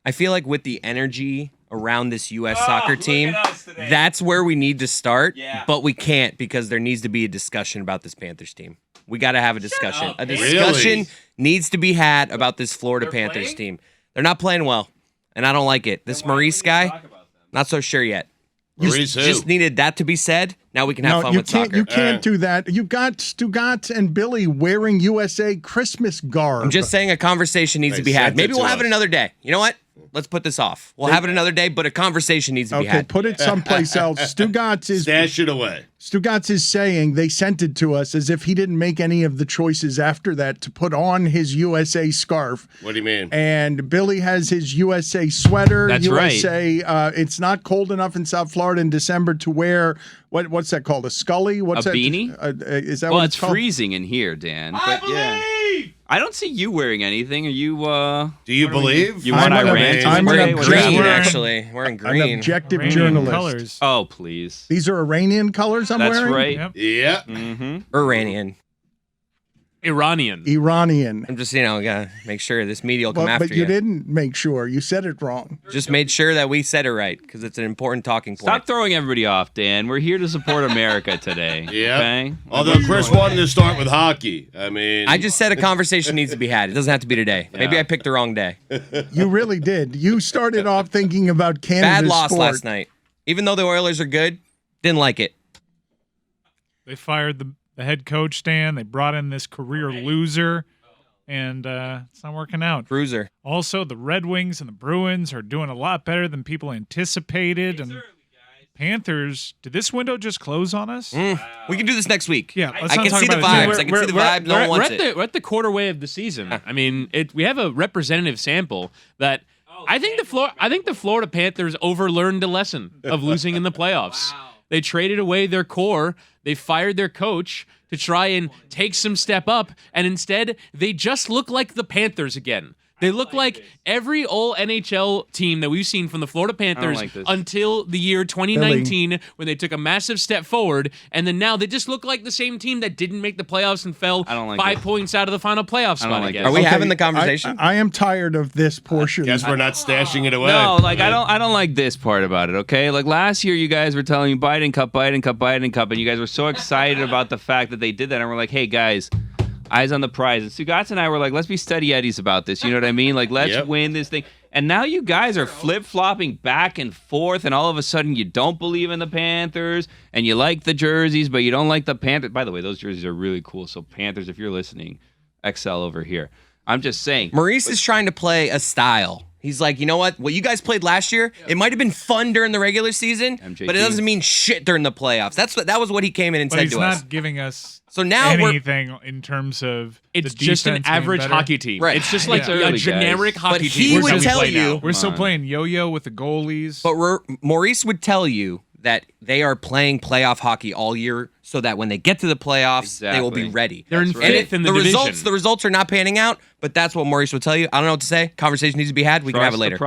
I feel like with the energy around this U.S. soccer team, that's where we need to start, but we can't because there needs to be a discussion about this Panthers team. We got to have a discussion. A discussion needs to be had about this Florida Panthers team. They're not playing well, and I don't like it. This Maurice guy, not so sure yet. Just needed that to be said. Now we can have fun with soccer. You can't do that. You got Stugotz and Billy wearing USA Christmas garb. I'm just saying a conversation needs to be had. Maybe we'll have it another day. You know what? Let's put this off. We'll have it another day, but a conversation needs to be had. Okay, put it someplace else. Stugotz is stash it away. Stugotz is saying they sent it to us as if he didn't make any of the choices after that to put on his USA scarf. What do you mean? And Billy has his USA sweater. That's USA, right. It's not cold enough in South Florida in December to wear what's that called? A scully? What's a that? Beanie? Is that well, what it's called? freezing in here, Dan. But I don't see you wearing anything. Are you? Do you believe? You want Iran? I'm wearing green, actually. Wearing green. An objective Iranian journalist. Colors. Oh, please. These are Iranian colors I'm That's wearing? right. Yep. Yeah. Mm-hmm. Iranian. Iranian. I'm just, gotta make sure this media will come Well, after but you didn't make sure. You said it wrong. Just made sure that we said it right because it's an important talking point. Stop throwing everybody off, Dan. We're here to support America today. Yeah. Okay? Although Chris wanted to start with hockey. I mean, I just said a conversation needs to be had. It doesn't have to be today. Maybe I picked the wrong day. You really did. You started off thinking about Canada's Bad loss sport. last night. Even though the Oilers are good, didn't like it. They fired the head coach, Dan. They brought in this career loser, and it's not working out. Cruiser. Also, the Red Wings and the Bruins are doing a lot better than people anticipated. And Panthers, did this window just close on us? We can do this next week. Yeah, I can see the vibes. I can see the vibe. No one wants it. We're at the quarter way of the season. I mean, we have a representative sample that I think the Florida Panthers overlearned a lesson of losing in the playoffs. They traded away their core. They fired their coach to try and take some step up, and instead they just look like the Panthers again. They look like every old NHL team that we've seen from the Florida Panthers until the year 2019 when they took a massive step forward, and then now they just look like the same team that didn't make the playoffs and fell 5 points out of the final playoff spot again. Are we having the conversation? I am tired of this portion. Guess we're not stashing it away. No, I don't like this part about it, okay? Like last year you guys were telling me Biden Cup, and you guys were so excited about the fact that they did that, and we're like, hey guys, eyes on the prize. And Stugotz and I were like, let's be steady Eddies about this. You know what I mean? Like, let's win this thing. And now you guys are flip-flopping back and forth, and all of a sudden you don't believe in the Panthers, and you like the jerseys, but you don't like the Panthers. By the way, those jerseys are really cool. So Panthers, if you're listening, XL over here. I'm just saying. Maurice is trying to play a style. He's like, you know what you guys played last year, it might have been fun during the regular season, but it doesn't mean shit during the playoffs. That was what he came in and said to us. He's not giving us now anything in terms of it's just an average hockey team. Right. It's just like a generic hockey team. But he would tell you. We're still playing yo-yo with the goalies. But Maurice would tell you that they are playing playoff hockey all year so that when they get to the playoffs, they will be ready. They're in fifth in the division. The results are not panning out, but that's what Maurice would tell you. I don't know what to say. Conversation needs to be had. We can have it later.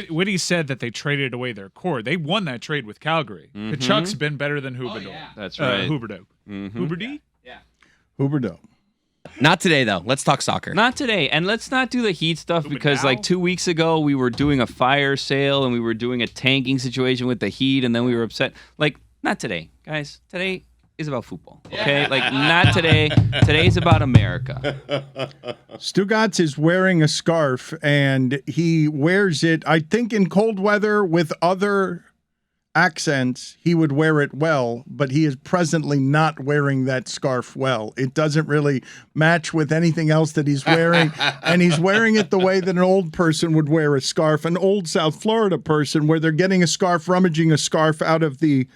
Witty said that they traded away their core. They won that trade with Calgary. Kachuk's been better than Huberdeau. That's right. Huberdeau. Huberdeau? Yeah. Huberdeau. Not today, though. Let's talk soccer. Not today. And let's not do the Heat stuff because, 2 weeks ago, we were doing a fire sale and we were doing a tanking situation with the Heat, and then we were upset. Not today, guys. Today is about football, okay? Not today. Today's about America. Stugotz is wearing a scarf, and he wears it, I think, in cold weather with other accents, he would wear it well, but he is presently not wearing that scarf well. It doesn't really match with anything else that he's wearing, and he's wearing it the way that an old person would wear a scarf, an old South Florida person, where they're getting a scarf, rummaging a scarf out of the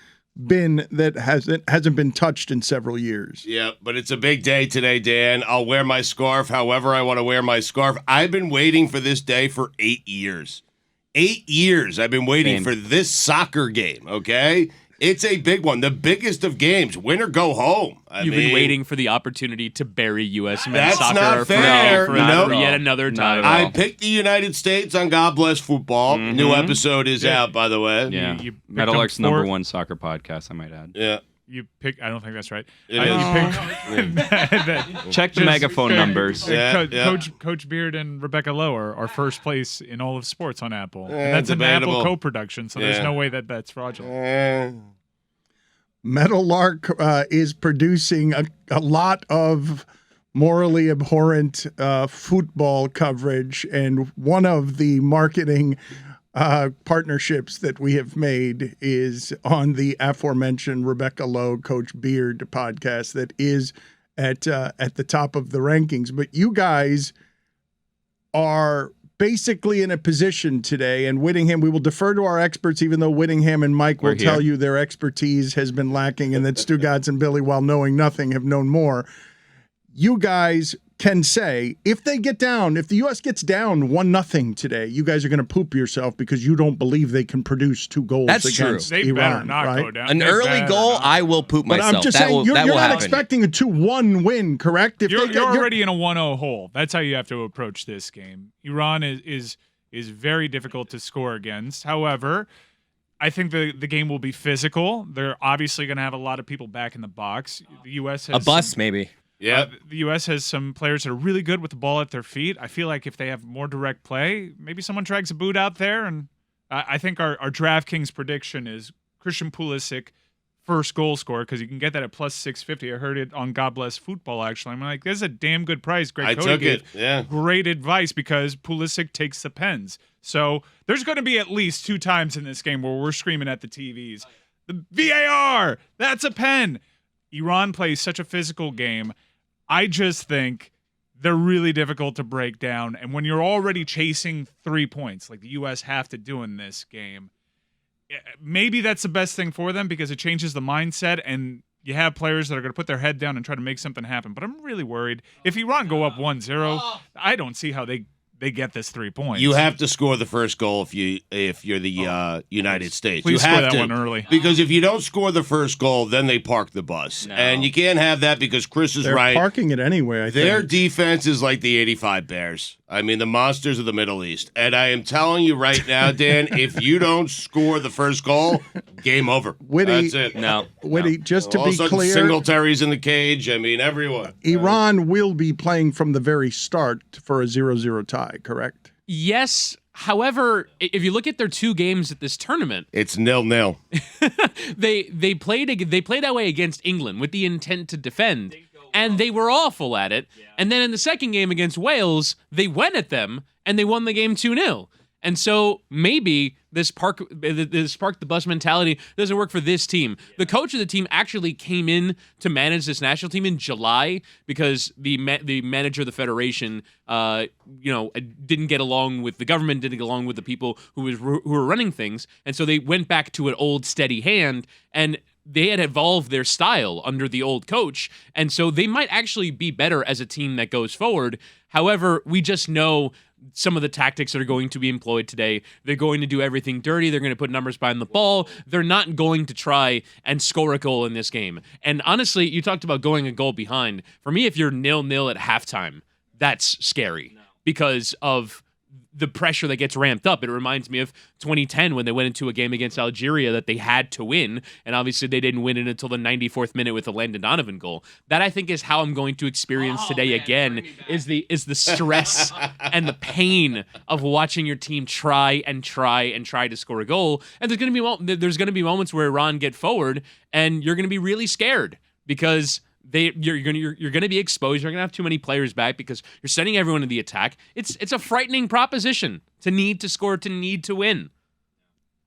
bin that hasn't been touched in several years. Yeah, but it's a big day today, Dan. I'll wear my scarf however I want to wear my scarf. I've been waiting for this day for 8 years. 8 years I've been waiting for this soccer game, okay? It's a big one, the biggest of games. Win or go home. You've been waiting for the opportunity to bury U.S. men's soccer not fair. for yet another time. I picked the United States on God Bless Football. New episode is out, by the way. Yeah, Meadowlark's #1 soccer podcast, I might add. Yeah. you pick. I don't think that's right. It You pick. Check the megaphone numbers. Coach Beard and Rebecca Lowe are first place in all of sports on Apple. And that's debatable. an Apple co-production, so there's no way that that's fraudulent. Meadowlark is producing a lot of morally abhorrent football coverage, and one of the marketing partnerships that we have made is on the aforementioned Rebecca Lowe, Coach Beard podcast that is at the top of the rankings. But you guys are basically in a position today, and Whittingham, we will defer to our experts, even though Whittingham and Mike will tell you their expertise has been lacking and that Stugotz and Billy, while knowing nothing, have known more. You guys can say, if the U.S. gets down 1-0 today, you guys are going to poop yourself because you don't believe they can produce 2 goals against Iran. They better not right? go down. An early goal, I will poop myself. But I'm just saying, you're not expecting a 2-1 win, correct? You're already in a 1-0 hole. That's how you have to approach this game. Iran is very difficult to score against. However, I think the game will be physical. They're obviously going to have a lot of people back in the box. The U.S. has a bus, maybe. Yeah, the U.S. has some players that are really good with the ball at their feet. I feel like if they have more direct play, maybe someone drags a boot out there. And I think our DraftKings prediction is Christian Pulisic first goal scorer, because you can get that at plus 650. I heard it on God Bless Football, actually. I'm like, this is a damn good price. Great. I took it. Yeah. Great advice, because Pulisic takes the pens. So there's going to be at least 2 times in this game where we're screaming at the TVs, the VAR, that's a pen. Iran plays such a physical game. I just think they're really difficult to break down. And when you're already chasing 3 points, like the U.S. have to do in this game, maybe that's the best thing for them, because it changes the mindset and you have players that are going to put their head down and try to make something happen. But I'm really worried. If Iran go up 1-0, I don't see how they get this 3 points. You have to score the first goal if you're the United States. Please you have score that to, one early. Because if you don't score the first goal, then they park the bus. No. And you can't have that, because Chris is They're right. parking it anyway, I think. Their defense is like the 85 Bears. I mean, the monsters of the Middle East. And I am telling you right now, Dan, if you don't score the first goal, game over. Witty, that's it. No. Witty, just to All of be a sudden, clear, Singletary's in the cage. I mean, everyone. Iran will be playing from the very start for a 0-0 tie, correct? Yes. However, if you look at their 2 games at this tournament, It's 0-0. they played that way against England with the intent to defend, and they were awful at it. And then in the second game against Wales, they went at them and they won the game 2-0. And so maybe this park the bus mentality doesn't work for this team. The coach of the team actually came in to manage this national team in July, because the manager of the federation, didn't get along with the government, didn't get along with the people who were running things, and so they went back to an old steady hand, and they had evolved their style under the old coach, and so they might actually be better as a team that goes forward. However, we just know some of the tactics that are going to be employed today. They're going to do everything dirty. They're going to put numbers behind the ball. They're not going to try and score a goal in this game. And honestly, you talked about going a goal behind. For me, if you're 0-0 at halftime, that's scary because of the pressure that gets ramped up. It reminds me of 2010 when they went into a game against Algeria that they had to win, and obviously they didn't win it until the 94th minute with a Landon Donovan goal. That, I think, is how I'm going to experience today again, is the stress and the pain of watching your team try to score a goal. And there's going to be moments where Iran get forward and you're going to be really scared, because you're going to be exposed. You're going to have too many players back because you're sending everyone to the attack. It's a frightening proposition to need to score, to need to win.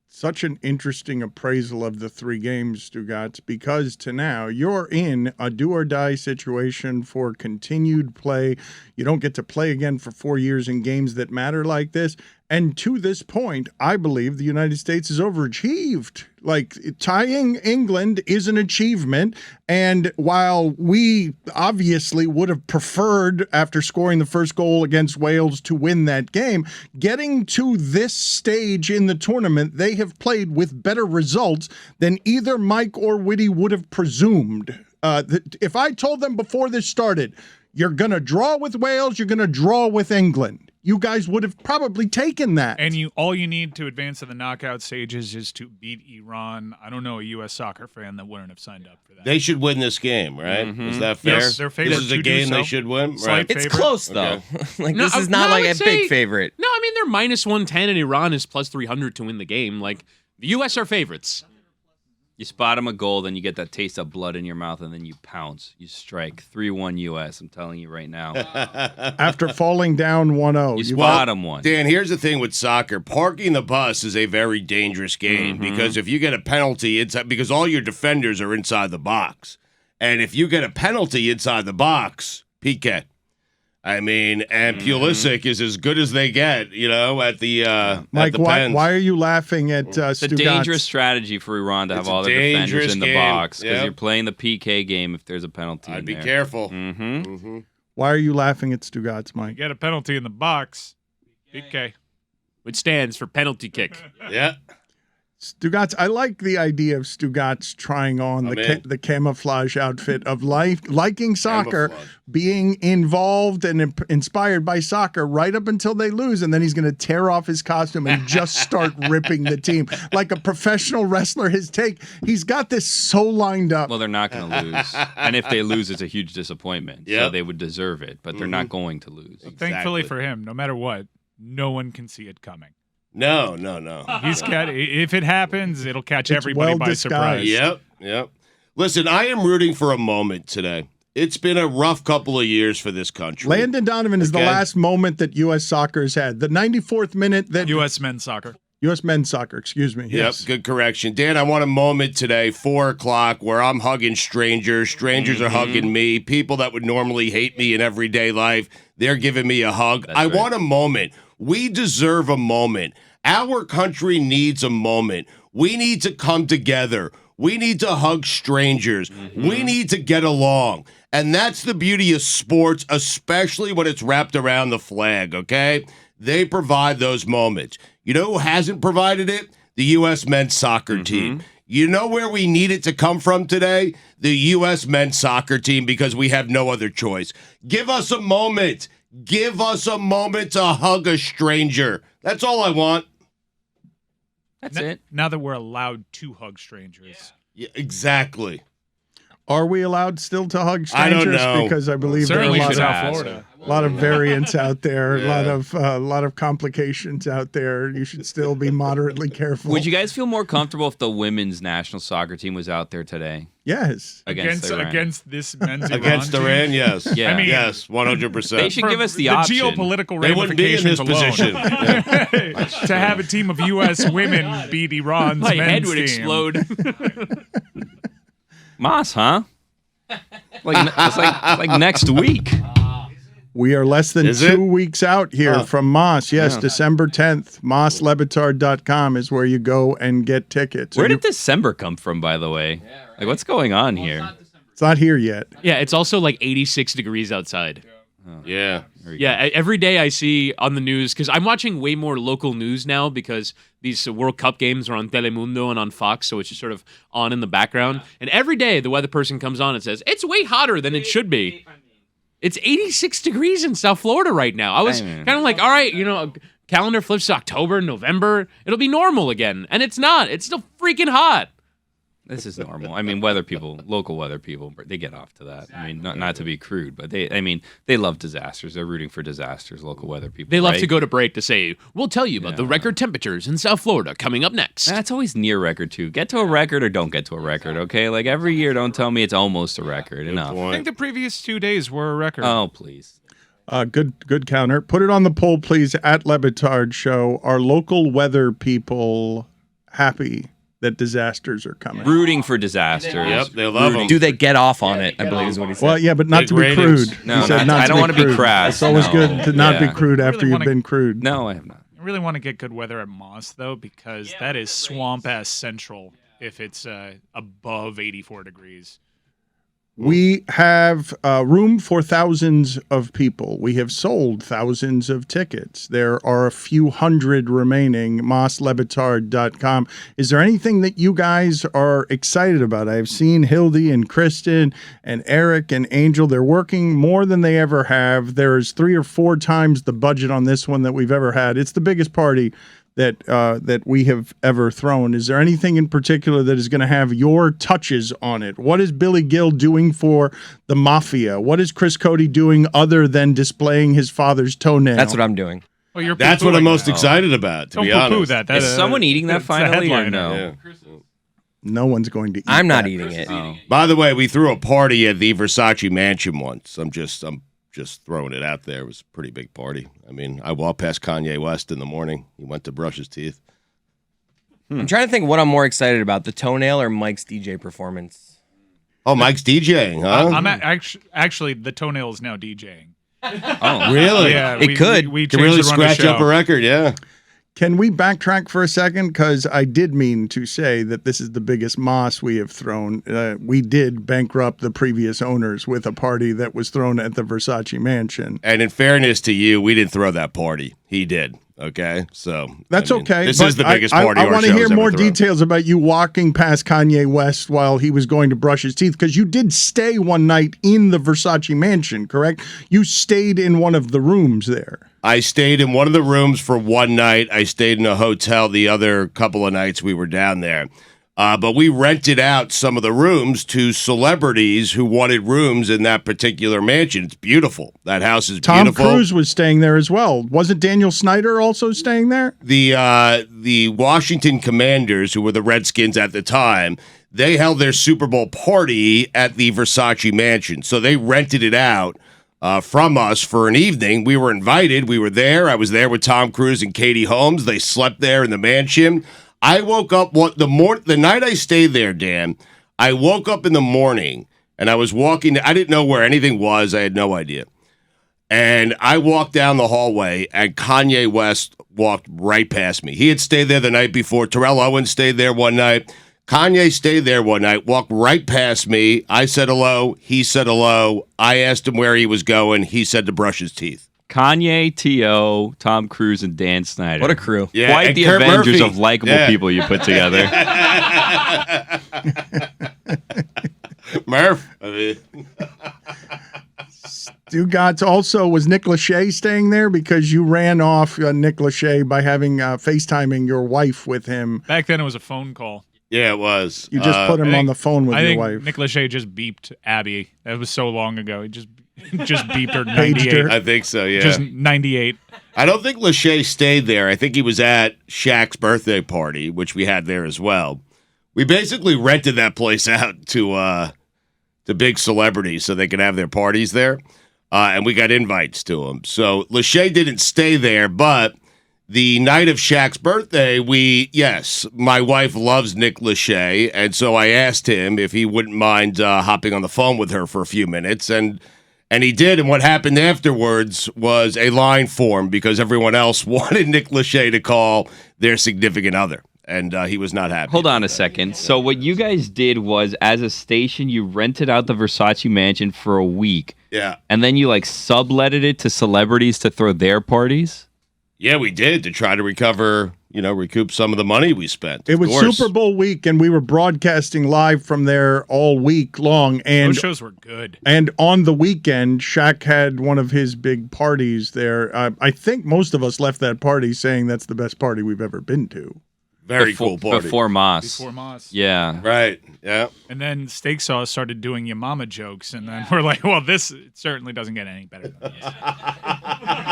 Such an interesting appraisal of the 3 games, Stugotz, because to now you're in a do-or-die situation for continued play. You don't get to play again for 4 years in games that matter like this. And to this point, I believe the United States is overachieved. Like, tying England is an achievement. And while we obviously would have preferred, after scoring the first goal against Wales, to win that game, getting to this stage in the tournament, they have played with better results than either Mike or Witty would have presumed. If I told them before this started, you're going to draw with Wales, you're going to draw with England, you guys would have probably taken that. And all you need to advance to the knockout stages is to beat Iran. I don't know a U.S. soccer fan that wouldn't have signed up for that. They should win this game, right? Is that fair? Yes, they're favored This is a to do game so. they should win, Slight right? It's favorite. close though. Like No, this is not no, I like would a big say- favorite. No, I mean they're -110 and Iran is +300 to win the game. Like the U.S. are favorites. You spot him a goal, then you get that taste of blood in your mouth, and then you pounce. You strike 3-1 U.S. I'm telling you right now. After falling down 1-0. You you- spot him one. Dan, here's the thing with soccer. Parking the bus is a very dangerous game because if you get a penalty, because all your defenders are inside the box. And if you get a penalty inside the box, PK. I mean, and Pulisic is as good as they get, at the Mike, at the Pens. why are you laughing at It's a Stugotz? dangerous strategy for Iran to have It's a all their defenders dangerous in the game. box because Yep. you're playing the PK game if there's a penalty. I'd in be there. careful. Why are you laughing at Stugotz, You Mike? get a penalty in the box. PK. Which stands for penalty kick. Yeah. Stugotz, I like the idea of Stugotz trying on I'm in. the camouflage outfit of liking soccer, Camouflage. being involved and inspired by soccer right up until they lose, and then he's going to tear off his costume and just start ripping the team like a professional wrestler. He's got this so lined up. Well, they're not going to lose. And if they lose, it's a huge disappointment. So Yep. they would deserve it, but they're not going to lose. Thankfully Exactly. for him, no matter what, no one can see it coming. No. If it happens, it'll catch It's everybody well by disguised. surprise. Yep. Listen, I am rooting for a moment today. It's been a rough couple of years for this country. Landon Donovan is the Okay. last moment that U.S. soccer has had. The 94th minute that U.S. men's soccer. U.S. men's soccer, excuse me. Yep, Yes. good correction. Dan, I want a moment today, 4 o'clock, where I'm hugging strangers. Strangers are hugging me. People that would normally hate me in everyday life, they're giving me a hug. I want a moment. We deserve a moment. Our country needs a moment. We need to come together. We need to hug strangers. We need to get along. And that's the beauty of sports, especially when it's wrapped around the flag, okay? They provide those moments. You know who hasn't provided it? The U.S. men's soccer team. You know where we need it to come from today? The U.S. men's soccer team, because we have no other choice. Give us a moment. Give us a moment to hug a stranger. That's all I want. That's it. Now that we're allowed to hug strangers. Yeah, exactly. Are we allowed still to hug I don't strangers? know. Because I believe there are Certainly a lot in of, South Florida. lot of variants out there, Yeah. a lot of complications out there. You should still be moderately careful. Would you guys feel more comfortable if the women's national soccer team was out there today Yes. against Iran? Against this men's Against Iran Iran, yes. Yeah. I mean- yes, 100%. They should give us the option. geopolitical They wouldn't be in this ramifications alone. position. To have a team of U.S. women beat Iran's My men's head would team. explode. Moss, huh? It's like next week. We are less than Is 2 it? weeks out here from Moss. Yes, Yeah. December 10th. MossLeBatard.com is where you go and get tickets. Where did December come from, by the way? Like, what's going on here? It's not here yet. Yeah, it's also like 86 degrees outside. Yeah. Yeah, every day I see on the news, because I'm watching way more local news now because these World Cup games are on Telemundo and on Fox, so it's just sort of on in the background. And every day the weather person comes on and says, it's way hotter than it should be. It's 86 degrees in South Florida right now. I was kind of like, all right, calendar flips to October, November, it'll be normal again. And it's not. It's still freaking hot. This is normal. I mean, local weather people, they get off to that. I mean, not to be crude, but they love disasters. They're rooting for disasters, local weather people. They love right? to go to break to say, we'll tell you about the record temperatures in South Florida coming up next. That's always near record, too. Get to a record or don't get to a record, okay? Like, every year, don't tell me it's almost a record. Enough. I think the previous 2 days were a record. Oh, please. Good counter. Put it on the poll, please, at LeBatard Show. Are local weather people happy that disasters are coming? Rooting for disasters. Yep, they love them. Do they get off on it? I believe is what he said. Well, yeah, but not Big to be ratings. crude. No, He said I don't to wanna be crude. crass, It's always no. good to not be Yeah. crude after really you've wanna- been crude. No, I have not. I really want to get good weather at Moss, though, because that is swamp-ass central if it's above 84 degrees. We have room for thousands of people. We have sold thousands of tickets. There are a few hundred remaining. MossLeBatard.com. Is there anything that you guys are excited about? I've seen Hildy and Kristen and Eric and Angel. They're working more than they ever have. There's 3 or 4 times the budget on this one that we've ever had. It's the biggest party that we have ever thrown. Is there anything in particular that is going to have your touches on it? What is Billy Gill doing for the Mafia? What is Chris Cote doing other than displaying his father's toenail? That's what I'm doing. Well, That's what I'm most excited about, to Don't be poo-poo honest. that. Is someone eating that that's the finally or headliner. no? Yeah. No one's going to eat I'm not that. eating it. Oh. By the way, we threw a party at the Versace Mansion once. I'm just throwing it out there. It was a pretty big party. I mean, I walked past Kanye West in the morning. He went to brush his teeth. I'm trying to think what I'm more excited about, the toenail or Mike's DJ performance. Oh, Mike's DJing, huh? I'm actually the toenail is now DJing. Oh, really? Yeah, It could. We Can changed really the run of the scratch up show. a record, yeah. Can we backtrack for a second? Because I did mean to say that this is the biggest moss we have thrown. We did bankrupt the previous owners with a party that was thrown at the Versace Mansion. And in fairness to you, we didn't throw that party. He did. Okay, so That's okay. This but is the biggest party. I our want to show's hear ever more thrown. details about you walking past Kanye West while he was going to brush his teeth, because you did stay one night in the Versace Mansion, correct? You stayed in one of the rooms there. I stayed in one of the rooms for one night. I stayed in a hotel the other couple of nights we were down there. But we rented out some of the rooms to celebrities who wanted rooms in that particular mansion. It's beautiful. That house is Tom beautiful. Cruise was staying there as well. Wasn't Daniel Snyder also staying there? The Washington Commanders, who were the Redskins at the time, they held their Super Bowl party at the Versace Mansion. So they rented it out from us for an evening. We were invited. We were there. I was there with Tom Cruise and Katie Holmes. They slept there in the mansion. I woke up the night I stayed there, Dan. I woke up in the morning and I was walking. I didn't know where anything was. I had no idea. And I walked down the hallway and Kanye West walked right past me. He had stayed there the night before. Terrell Owens stayed there one night. Kanye stayed there one night, walked right past me. I said hello. He said hello. I asked him where he was going. He said to brush his teeth. Kanye, T.O., Tom Cruise, and Dan Snyder. What a crew. Yeah, Quite and the Kurt Avengers Murphy. of likable Yeah. people you put together. Murph. I mean, Stugotz also, was Nick Lachey staying there? Because you ran off Nick Lachey by having FaceTiming your wife with him. Back then, it was a phone call. yeah, it was. You just put him I on think- the phone with I your think wife. Nick Lachey just beeped Abby. That was so long ago. He just beeped her Paged 98. her. I think so, yeah. Just 98. I don't think Lachey stayed there. I think he was at Shaq's birthday party, which we had there as well. We basically rented that place out to big celebrities so they could have their parties there, and we got invites to them. So Lachey didn't stay there, but the night of Shaq's birthday, my wife loves Nick Lachey, and so I asked him if he wouldn't mind hopping on the phone with her for a few minutes, and he did, and what happened afterwards was a line formed because everyone else wanted Nick Lachey to call their significant other, and he was not happy. Hold on a second. So what you guys did was, as a station, you rented out the Versace Mansion for a week, Yeah. and then you subletted it to celebrities to throw their parties? Yeah, we did to try to recoup some of the money we spent. It was Of course. Super Bowl week, and we were broadcasting live from there all week long. And Those shows were good. And on the weekend, Shaq had one of his big parties there. I think most of us left that party saying that's the best party we've ever been to. Very cool party. Before Moss. Before Moss. Yeah. Right. Yeah. And then Steak Sauce started doing your mama jokes, and then we're like, well, this certainly doesn't get any better than this.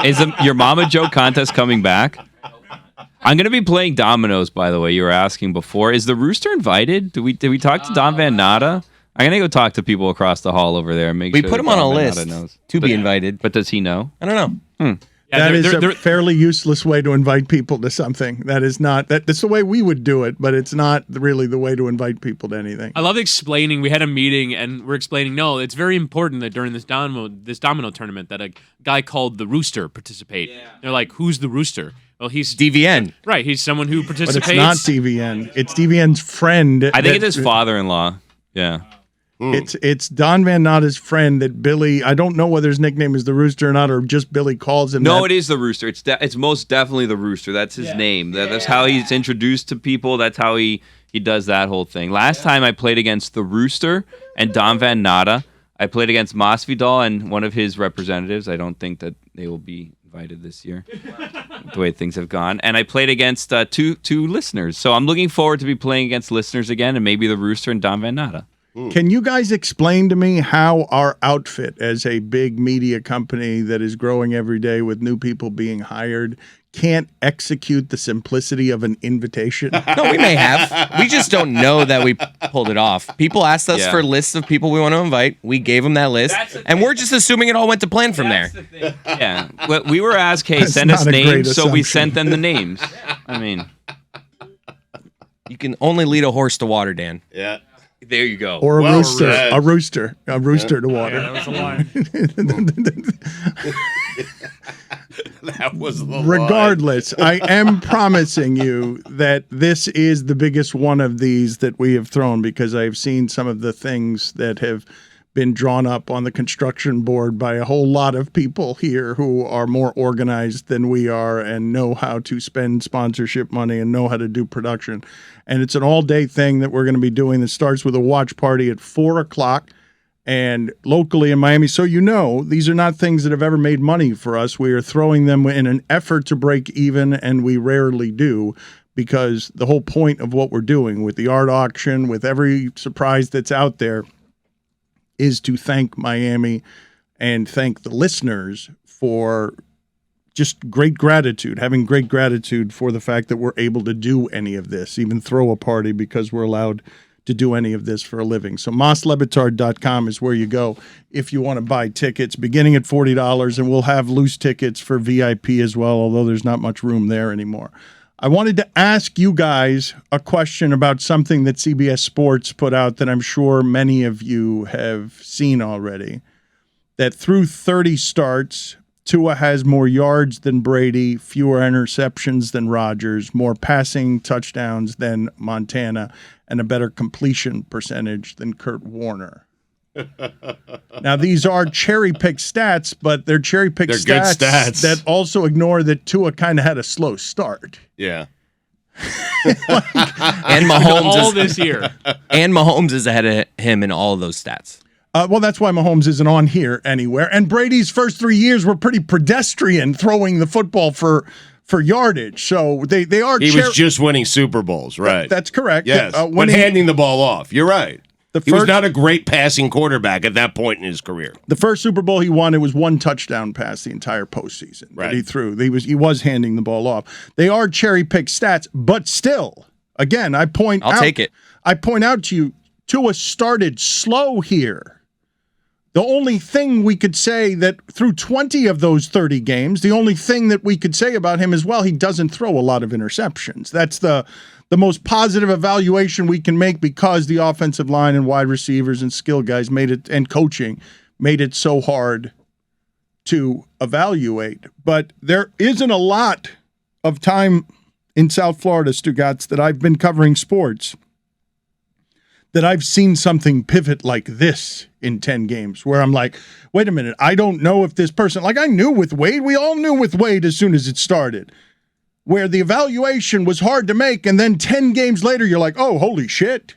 Is your Mama Joke contest coming back? I'm going to be playing dominoes, by the way. You were asking before. Is the Rooster invited? Did we talk to Don Van Natta? I'm going to go talk to people across the hall over there and make We sure put that him on Don a Van list Natta knows. to be invited. But does he know? I don't know. Yeah, That is they're- a fairly useless way to invite people to something. That's the way we would do it, but it's not really the way to invite people to anything. I love explaining. We had a meeting and we're explaining. No, it's very important that during this domino tournament that a guy called the Rooster participate. They're like, "Who's the Rooster?" Well, he's DVN. right. He's someone who But participates. it's not DVN. It's DVN's friend. I think it's his father-in-law. Yeah. It's Don Van Natta's friend that Billy, I don't know whether his nickname is the Rooster or not, or just Billy calls him No, it is the Rooster. It's most definitely the Rooster. That's his name. That's how he's introduced to people. That's how he does that whole thing. Last time I played against the Rooster and Don Van Natta. I played against Masvidal and one of his representatives. I don't think that they will be invited this year, the way things have gone. And I played against two listeners. So I'm looking forward to be playing against listeners again, and maybe the Rooster and Don Van Natta. Can you guys explain to me how our outfit as a big media company that is growing every day with new people being hired can't execute the simplicity of an invitation? No, we may have. We just don't know that we pulled it off. People asked us for lists of people we want to invite. We gave them that list, and we're just assuming it all went to plan from there. Yeah, but we were asked, hey, That's send us not a great names, so we assumption. sent them the names. I mean, You can only lead a horse to water, Dan. Yeah. there you go. Or a Well rooster, read. a rooster to water. Yeah, that was a line. That was the line. Regardless, I am promising you that this is the biggest one of these that we have thrown, because I've seen some of the things that have been drawn up on the construction board by a whole lot of people here who are more organized than we are and know how to spend sponsorship money and know how to do production. And it's an all-day thing that we're going to be doing that starts with a watch party at 4:00. And locally in Miami, so you know, these are not things that have ever made money for us. We are throwing them in an effort to break even, and we rarely do, because the whole point of what we're doing with the art auction, with every surprise that's out there, is to thank Miami and thank the listeners for just great gratitude, having great gratitude for the fact that we're able to do any of this, even throw a party, because we're allowed to do any of this for a living. So LeBatard.com is where you go if you want to buy tickets, beginning at $40, and we'll have loose tickets for VIP as well, although there's not much room there anymore. I wanted to ask you guys a question about something that CBS Sports put out that I'm sure many of you have seen already, that through 30 starts, Tua has more yards than Brady, fewer interceptions than Rodgers, more passing touchdowns than Montana, and a better completion percentage than Kurt Warner. Now, these are cherry-picked stats, but they're cherry-picked They're good stats. that also ignore that Tua kind of had a slow start. Yeah. And Mahomes all is, this year. and Mahomes is ahead of him in all of those stats. Well, that's why Mahomes isn't on here anywhere. And Brady's first 3 years were pretty pedestrian throwing the football for yardage. So they are. He was just winning Super Bowls, right? That's correct. Yes, When but he- handing the ball off. You're right. He was first- not a great passing quarterback at that point in his career. The first Super Bowl he won, it was one touchdown pass the entire postseason that Right. he threw. He was handing the ball off. They are cherry-picked stats, but still, again, I'll take it. I point out to you, Tua started slow here. The only thing we could say that through 20 of those 30 games, the only thing that we could say about him is, well, he doesn't throw a lot of interceptions. That's the most positive evaluation we can make, because the offensive line and wide receivers and skill guys made it, and coaching made it so hard to evaluate. But there isn't a lot of time in South Florida, Stugotz, that I've been covering sports, that I've seen something pivot like this in 10 games, where I'm like, wait a minute, I don't know if this person, like I knew with Wade, we all knew with Wade as soon as it started, where the evaluation was hard to make, and then 10 games later, you're like, oh, holy shit,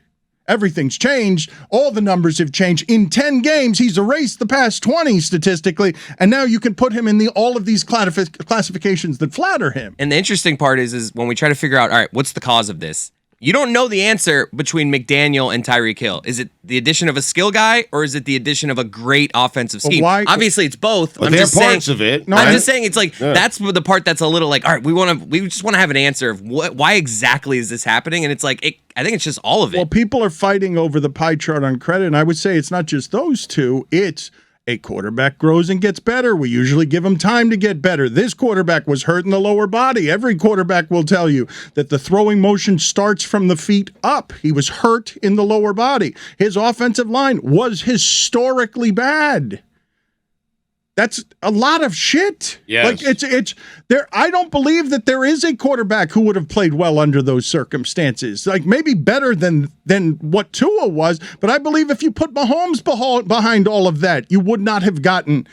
everything's changed. All the numbers have changed. In 10 games, he's erased the past 20 statistically, and now you can put him in all of these classifications that flatter him. And the interesting part is when we try to figure out, all right, what's the cause of this? You don't know the answer between McDaniel and Tyreek Hill. Is it the addition of a skill guy, or is it the addition of a great offensive scheme? why- Obviously, it's both. Well, I'm they're just parts saying, of it. No, I'm I- just saying it's like that's the part that's a little like, all right, we just want to have an answer of why exactly is this happening, and it's like I think it's just all of it. Well, people are fighting over the pie chart on credit, and I would say it's not just those two. It's a quarterback grows and gets better. We usually give him time to get better. This quarterback was hurt in the lower body. Every quarterback will tell you that the throwing motion starts from the feet up. He was hurt in the lower body. His offensive line was historically bad. That's a lot of shit. Yes. Like it's there. I don't believe that there is a quarterback who would have played well under those circumstances. Like maybe better than what Tua was, but I believe if you put Mahomes behind all of that, you would not have gotten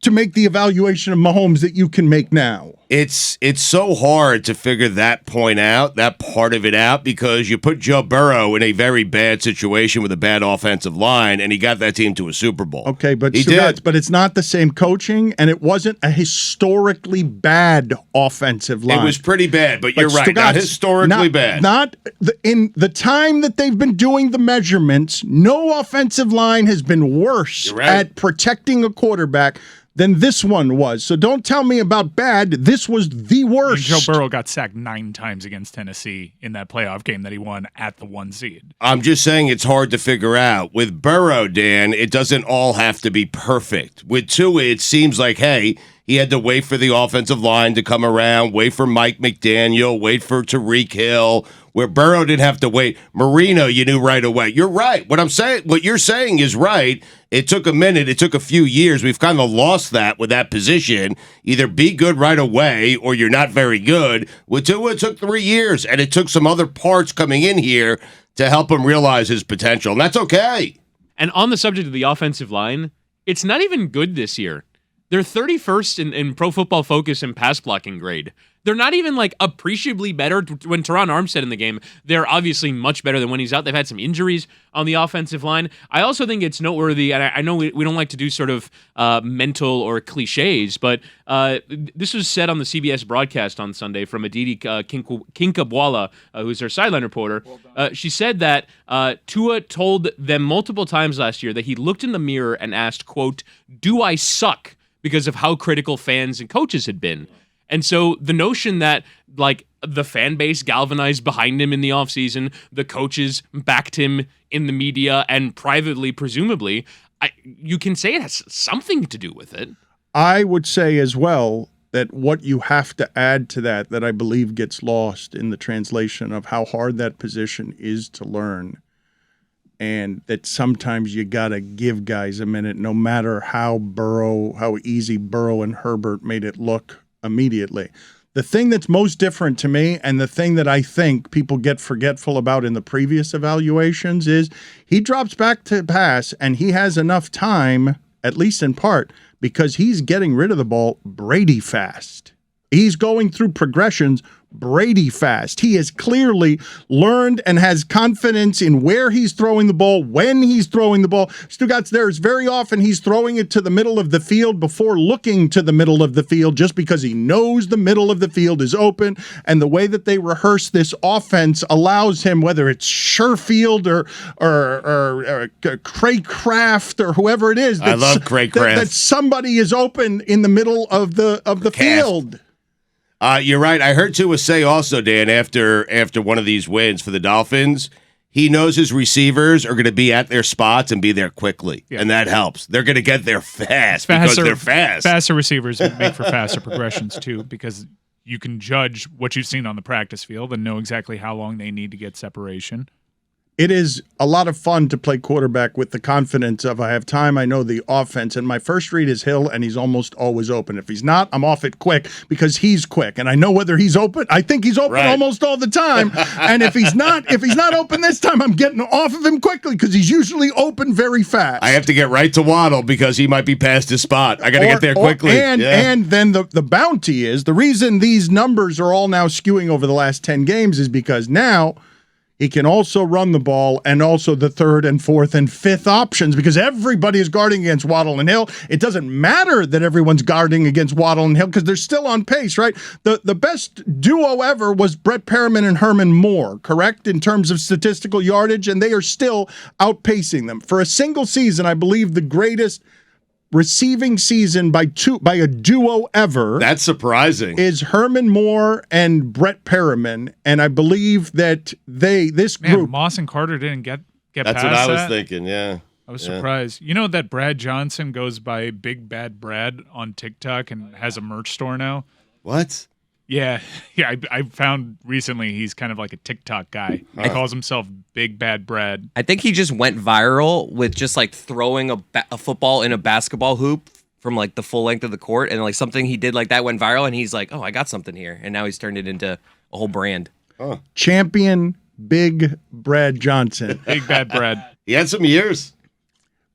to make the evaluation of Mahomes that you can make now. It's so hard to figure that point out, that part of it out, because you put Joe Burrow in a very bad situation with a bad offensive line, and he got that team to a Super Bowl. Okay, but he did. But it's not the same coaching, and it wasn't a historically bad offensive line. It was pretty bad, but you're right. Not historically bad. In the time that they've been doing the measurements, no offensive line has been worse at protecting a quarterback than this one was. So don't tell me about bad. This was the worst. And Joe Burrow got sacked 9 times against Tennessee in that playoff game that he won at the 1 seed. I'm just saying it's hard to figure out. With Burrow, Dan, it doesn't all have to be perfect. With Tua, it seems like, hey, he had to wait for the offensive line to come around, wait for Mike McDaniel, wait for Tyreek Hill, where Burrow didn't have to wait. Marino, you knew right away. You're right. What you're saying is right. It took a minute. It took a few years. We've kind of lost that with that position. Either be good right away or you're not very good. With Tua, it took 3 years, and it took some other parts coming in here to help him realize his potential, and that's okay. And on the subject of the offensive line, it's not even good this year. They're 31st in Pro Football Focus in pass blocking grade. They're not even like appreciably better. When Teron Armstead in the game, they're obviously much better than when he's out. They've had some injuries on the offensive line. I also think it's noteworthy, and I know we don't like to do sort of mental or cliches, but this was said on the CBS broadcast on Sunday from Aditi Kinkabwala, who's their sideline reporter. She said that Tua told them multiple times last year that he looked in the mirror and asked, quote, "Do I suck?" because of how critical fans and coaches had been. And so the notion that like the fan base galvanized behind him in the offseason, the coaches backed him in the media and privately, presumably, you can say it has something to do with it. I would say as well that what you have to add to that I believe gets lost in the translation of how hard that position is to learn, and that sometimes you got to give guys a minute, no matter how easy Burrow and Herbert made it look immediately. The thing that's most different to me, and the thing that I think people get forgetful about in the previous evaluations, is he drops back to pass and he has enough time, at least in part, because he's getting rid of the ball Brady fast. He's going through progressions Brady fast. He has clearly learned and has confidence in where he's throwing the ball, when he's throwing the ball. Stugotz, there's very often he's throwing it to the middle of the field before looking to the middle of the field, just because he knows the middle of the field is open. And the way that they rehearse this offense allows him, whether it's Sherfield or Craycraft or whoever it is, I love Craycraft, that somebody is open in the middle of the field. You're right. I heard Tua say also, Dan, after one of these wins for the Dolphins, he knows his receivers are going to be at their spots and be there quickly, and that helps. They're going to get there fast because they're fast. Faster receivers make for faster progressions, too, because you can judge what you've seen on the practice field and know exactly how long they need to get separation. It is a lot of fun to play quarterback with the confidence of I have time, I know the offense, and my first read is Hill, and he's almost always open. If he's not, I'm off it quick because he's quick, and I know whether he's open. I think he's open almost all the time, and if he's not open this time, I'm getting off of him quickly because he's usually open very fast. I have to get right to Waddle because he might be past his spot. I got to get there quickly. And then the bounty is, the reason these numbers are all now skewing over the last 10 games is because now he can also run the ball and also the third and fourth and fifth options because everybody is guarding against Waddle and Hill. It doesn't matter that everyone's guarding against Waddle and Hill because they're still on pace, right? The best duo ever was Brett Perriman and Herman Moore, correct, in terms of statistical yardage, and they are still outpacing them. For a single season, I believe the greatest receiving season by a duo ever. That's surprising. Is Herman Moore and Brett Perriman, and I believe that this group, Moss and Carter didn't get That's past what I was that. thinking. Yeah, I was surprised. You know that Brad Johnson goes by Big Bad Brad on TikTok and has a merch store now. What? Yeah. I found recently he's kind of like a TikTok guy. He calls himself Big Bad Brad. I think he just went viral with just like throwing a football in a basketball hoop from like the full length of the court, and like something he did like that went viral, and he's like, oh, I got something here, and now he's turned it into a whole brand. Champion Big Brad Johnson. Big Bad Brad. He had some years.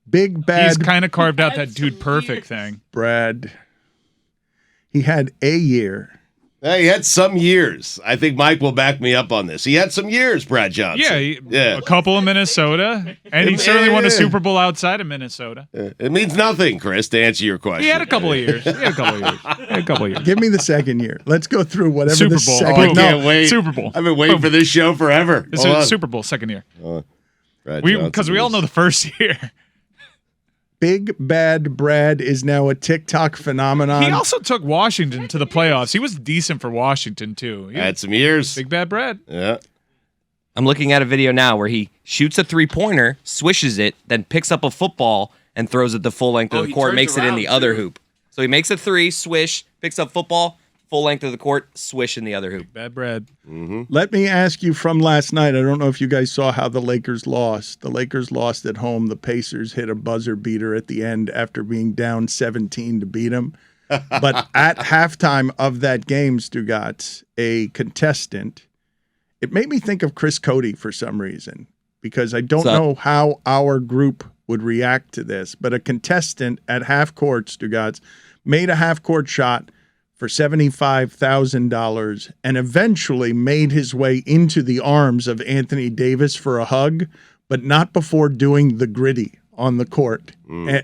Big Bad He's kind of carved out that dude perfect thing. Brad. He had a year. He had some years. I think Mike will back me up on this. He had some years, Brad Johnson. Yeah, a couple in Minnesota, and he certainly won a Super Bowl outside of Minnesota. It means nothing, Chris, to answer your question. He had a couple of years. Give me the second year. Let's go through whatever Super the Bowl. second. I can't wait. Super Bowl. I've been waiting for this show forever. This is Super Bowl second year. Because we all know the first year. Big Bad Brad is now a TikTok phenomenon. He also took Washington to the playoffs. He was decent for Washington, too. He had some years. Big Bad Brad. Yeah. I'm looking at a video now where he shoots a 3-pointer, swishes it, then picks up a football and throws it the full length of the court, makes it in the other hoop. So he makes a 3, swish, picks up football, full length of the court, swish in the other hoop. Bad Brad. Let me ask you from last night. I don't know if you guys saw how the Lakers lost. The Lakers lost at home. The Pacers hit a buzzer beater at the end after being down 17 to beat them. But at halftime of that game, Stugotz, a contestant, it made me think of Chris Cote for some reason, because I don't know how our group would react to this. But a contestant at half court, Stugotz, made a half court shot for $75,000 and eventually made his way into the arms of Anthony Davis for a hug, but not before doing the gritty on the court.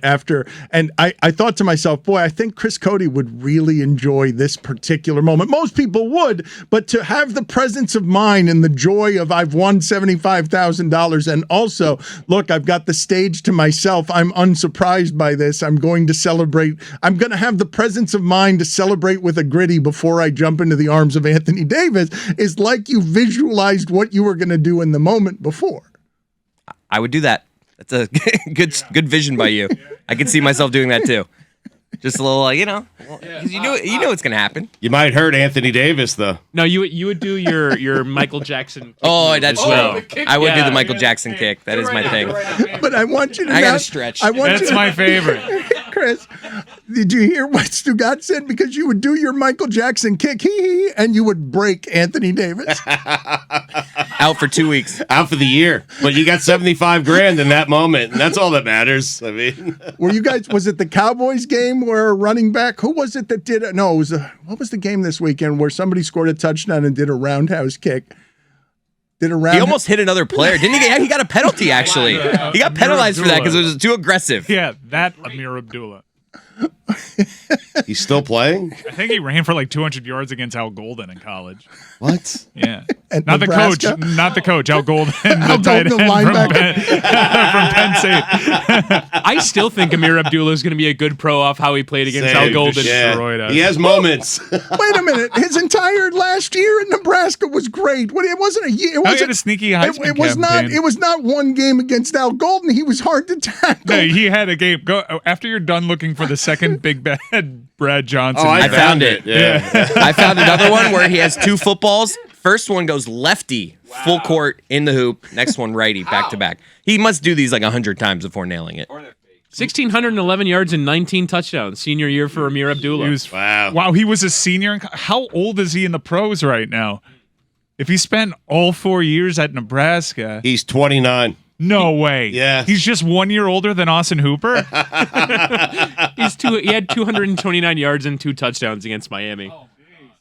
After, and I thought to myself, boy, I think Chris Cote would really enjoy this particular moment. Most people would, but to have the presence of mind and the joy of I've won $75,000, and also, look, I've got the stage to myself. I'm unsurprised by this. I'm going to celebrate. I'm going to have the presence of mind to celebrate with a gritty before I jump into the arms of Anthony Davis. Is like you visualized what you were going to do in the moment before. I would do that. That's a good vision by you. I can see myself doing that too. Just a little, 'cause you know it's gonna happen. You might hurt Anthony Davis though. No, you would do your Michael Jackson. Oh, that's true. well. I would do the Michael Jackson kick. That is my thing. But I want you to I gotta stretch. That's my favorite. Chris, did you hear what Stugotz said? Because you would do your Michael Jackson kick, and you would break Anthony Davis. Out for 2 weeks. Out for the year. But you got $75,000 in that moment, and that's all that matters. I mean, Were you guys, was it the Cowboys game where a running back, who was it that did it? No, it was, what was the game this weekend where somebody scored a touchdown and did a roundhouse kick? He almost hit another player, didn't he? He got a penalty, actually. He got penalized for that because it was too aggressive. Yeah, that Ameer Abdullah. he's still playing? I think he ran for like 200 yards against Al Golden in college. What? Yeah. At Not Nebraska? the coach, Al Golden, Al the tight Golden, end the from linebacker. Penn State. I still think Ameer Abdullah is going to be a good pro off how he played against Al Golden. Destroyed He has moments. Wait a minute. His entire last year in Nebraska was great. It wasn't a year. It He wasn't had a sneaky Heisman it was not. campaign. It was not one game against Al Golden. He was hard to tackle. No, he had a game. Go after you're done looking for the second Big Bad Brad Johnson. Oh, I found it. Yeah. I found another one where he has 2 footballs. First one goes lefty, full court in the hoop. Next one righty, back to back. He must do these like 100 times before nailing it. 1,611 yards and 19 touchdowns. Senior year for Ameer Abdullah. He was, Wow. wow, he was a senior. How old is he in the pros right now? If he spent all 4 years at Nebraska, He's 29. no way. Yeah. He's just 1 year older than Austin Hooper. He had 229 yards and 2 touchdowns against Miami.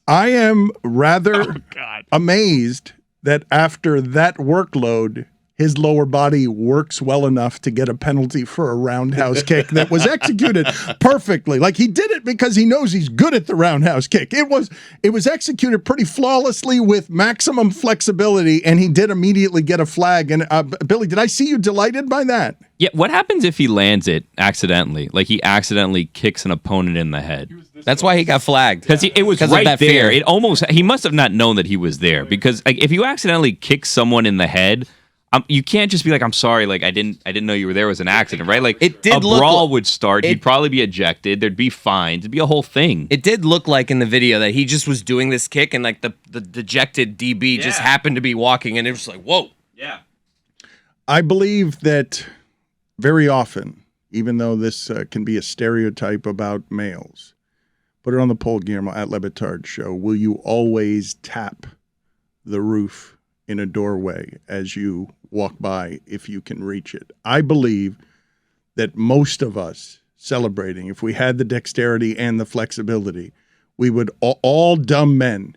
I am rather God. amazed that after that workload, his lower body works well enough to get a penalty for a roundhouse kick that was executed perfectly. Like, he did it because he knows he's good at the roundhouse kick. It was executed pretty flawlessly with maximum flexibility, and he did immediately get a flag. And Billy, did I see you delighted by that? Yeah, what happens if he lands it accidentally? Like he accidentally kicks an opponent in the head. That's why he got flagged. Because it was 'Cause of right that there. fear. He must have not known that he was there. Because like, if you accidentally kick someone in the head, you can't just be like, "I'm sorry, like I didn't know you were there. It was an accident," right? Like It did a look brawl like- would start. He'd probably be ejected. There'd be fines. It'd be a whole thing. It did look like in the video that he just was doing this kick and like the dejected DB just happened to be walking and it was like, whoa. Yeah. I believe that very often even though this can be a stereotype about males. Put it on the poll, Guillermo, at LeBatardShow. Will you always tap the roof in a doorway as you walk by if you can reach it? I believe that most of us celebrating, if we had the dexterity and the flexibility, we would all dumb men,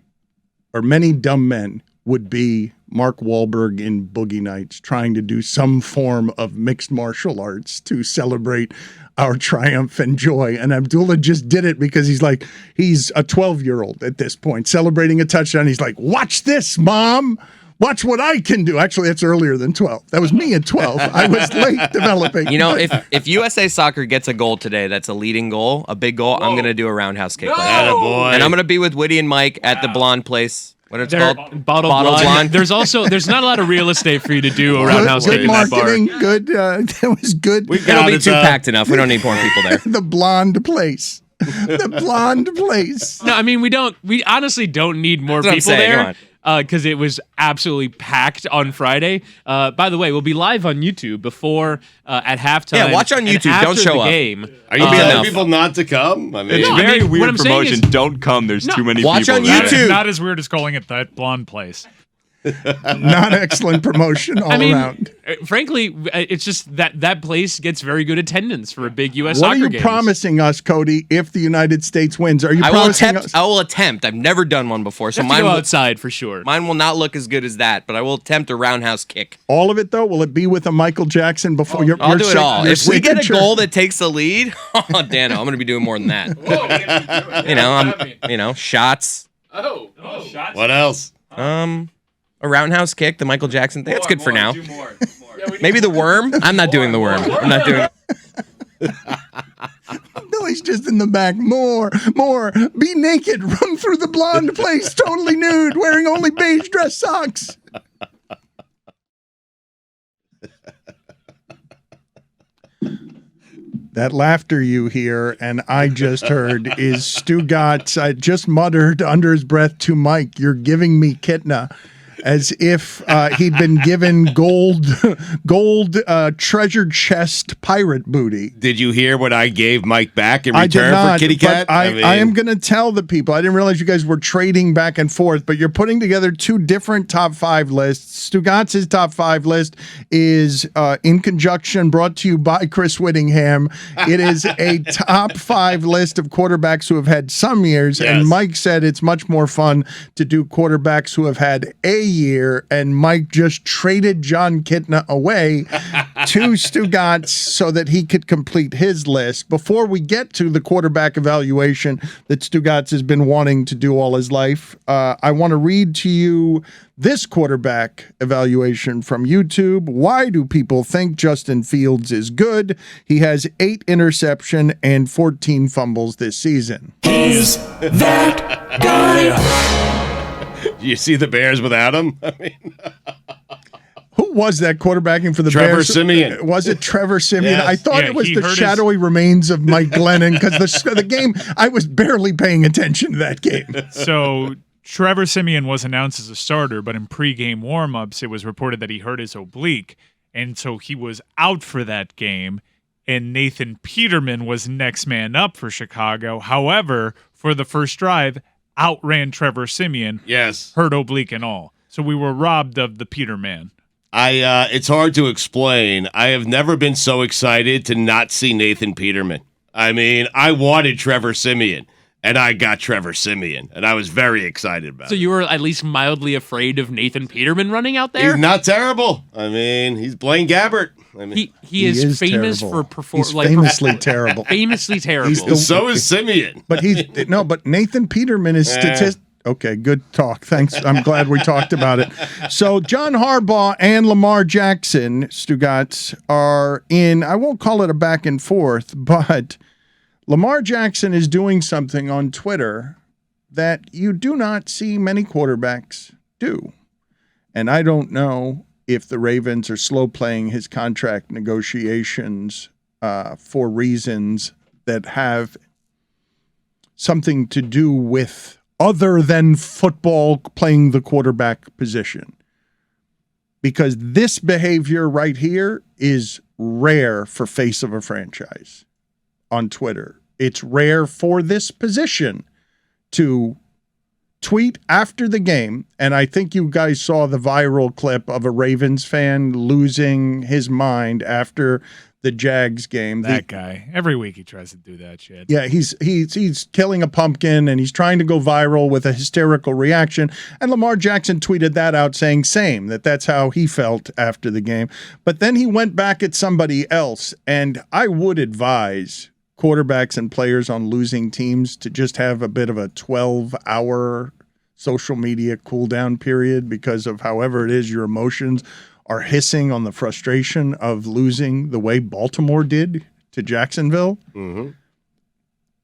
or many dumb men, would be Mark Wahlberg in Boogie Nights trying to do some form of mixed martial arts to celebrate our triumph and joy. And Abdullah just did it because he's a 12-year-old at this point, celebrating a touchdown. He's like, watch this, Mom. Watch what I can do. Actually, that's earlier than 12. That was me at 12. I was late developing. You know, if USA Soccer gets a goal today, that's a leading goal, a big goal, I'm going to do a roundhouse kick. Attaboy. And I'm going to be with Witty and Mike at the blonde place. What it's called? Bottle blonde. There's not a lot of real estate for you to do a roundhouse kick good in that bar. marketing. Good. That was good. It'll be too packed enough. We don't need more people there. The blonde place. The blonde place. No, I mean we honestly don't need more That's what I'm people saying. there. Because it was absolutely packed on Friday. By the way, we'll be live on YouTube before at halftime. Yeah, watch on and YouTube. after Don't show the up. Game. Are you Be telling enough. people not to come? I mean, It's No, I very mean, what weird I'm saying promotion. is- Don't come. There's too many Watch people on there. YouTube. Not as weird as calling it that blonde place. Not excellent promotion all around. Frankly, it's just that place gets very good attendance for a big U.S. What soccer are you games. promising us, Cody, if the United States wins? Are you I will promising attempt. us? I will attempt. I've never done one before, so You have to mine go will, outside for sure. mine will not look as good as that. But I will attempt a roundhouse kick. All of it, though? Will it be with a Michael Jackson before your I'll do it all. your If we get a signature? goal that takes the lead, oh, Dano, I'm going to be doing more than that. Shots. what else? A roundhouse kick, the Michael Jackson thing. That's good for now. Maybe the worm. I'm not doing the worm. I'm not doing. Billy's just in the back. More. Be naked. Run through the blonde place, totally nude, wearing only beige dress socks. That laughter you hear and I just heard is Stugotz. I just muttered under his breath to Mike, "You're giving me Kitna," as if he'd been given gold treasure chest pirate booty. Did you hear what I gave Mike back in I did return not, for Kitty Cat? but I mean, am going to tell the people. I didn't realize you guys were trading back and forth, but you're putting together two different top 5 lists. Stugotz's top 5 list is in conjunction, brought to you by Chris Whittingham. It is a top 5 list of quarterbacks who have had some years, Yes. and Mike said it's much more fun to do quarterbacks who have had a year, and Mike just traded John Kitna away to Stugotz so that he could complete his list. Before we get to the quarterback evaluation that Stugotz has been wanting to do all his life, I want to read to you this quarterback evaluation from YouTube. Why do people think Justin Fields is good? He has 8 interception and 14 fumbles this season. He's that guy. you see the Bears without him? I mean, Who was that quarterbacking for the Trevor Bears? Siemian. Was it Trevor Siemian? Yes. I thought Yeah, it was he the hurt his- shadowy remains of Mike Glennon because the game, I was barely paying attention to that game. So Trevor Siemian was announced as a starter, but in pregame warmups, it was reported that he hurt his oblique, and so he was out for that game. And Nathan Peterman was next man up for Chicago. However, for the first drive, outran Trevor Siemian, yes. hurt oblique and all. So we were robbed of the Peterman. It's hard to explain. I have never been so excited to not see Nathan Peterman. I mean, I wanted Trevor Siemian, and I got Trevor Siemian, and I was very excited about So it. you were at least mildly afraid of Nathan Peterman running out there? He's not terrible. I mean, he's Blaine Gabbert. I mean, He is famous terrible. for performing He's famously terrible. famously terrible. He's the- so is Siemian. But but Nathan Peterman is Okay, good talk. Thanks. I'm glad we talked about it. So John Harbaugh and Lamar Jackson, Stugotz, are in, I won't call it a back and forth, but Lamar Jackson is doing something on Twitter that you do not see many quarterbacks do. And I don't know if the Ravens are slow playing his contract negotiations for reasons that have something to do with other than football playing the quarterback position. Because this behavior right here is rare for face of a franchise on Twitter. It's rare for this position to tweet after the game, and I think you guys saw the viral clip of a Ravens fan losing his mind after the Jags game. That guy. Every week he tries to do that shit. Yeah, he's killing a pumpkin, and he's trying to go viral with a hysterical reaction. And Lamar Jackson tweeted that out saying that's how he felt after the game. But then he went back at somebody else, and I would advise quarterbacks and players on losing teams to just have a bit of a 12-hour social media cool down period, because of however it is your emotions are hissing on the frustration of losing the way Baltimore did to Jacksonville. Mm-hmm.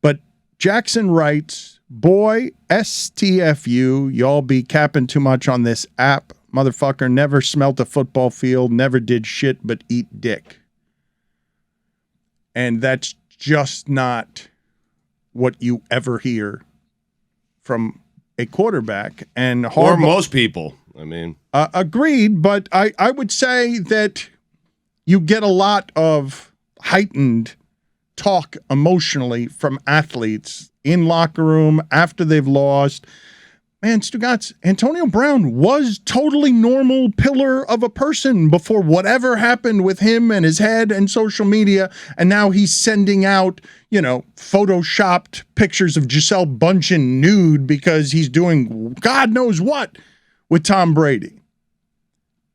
But Jackson writes, boy, STFU, y'all be capping too much on this app. Motherfucker never smelt a football field, never did shit but eat dick. And that's just not what you ever hear from a quarterback. And or most people. I mean, agreed, but I would say that you get a lot of heightened talk emotionally from athletes in locker room after they've lost. Man, Stugotz, Antonio Brown was totally normal pillar of a person before whatever happened with him and his head and social media, and now he's sending out, photoshopped pictures of Gisele Bündchen nude because he's doing God knows what with Tom Brady.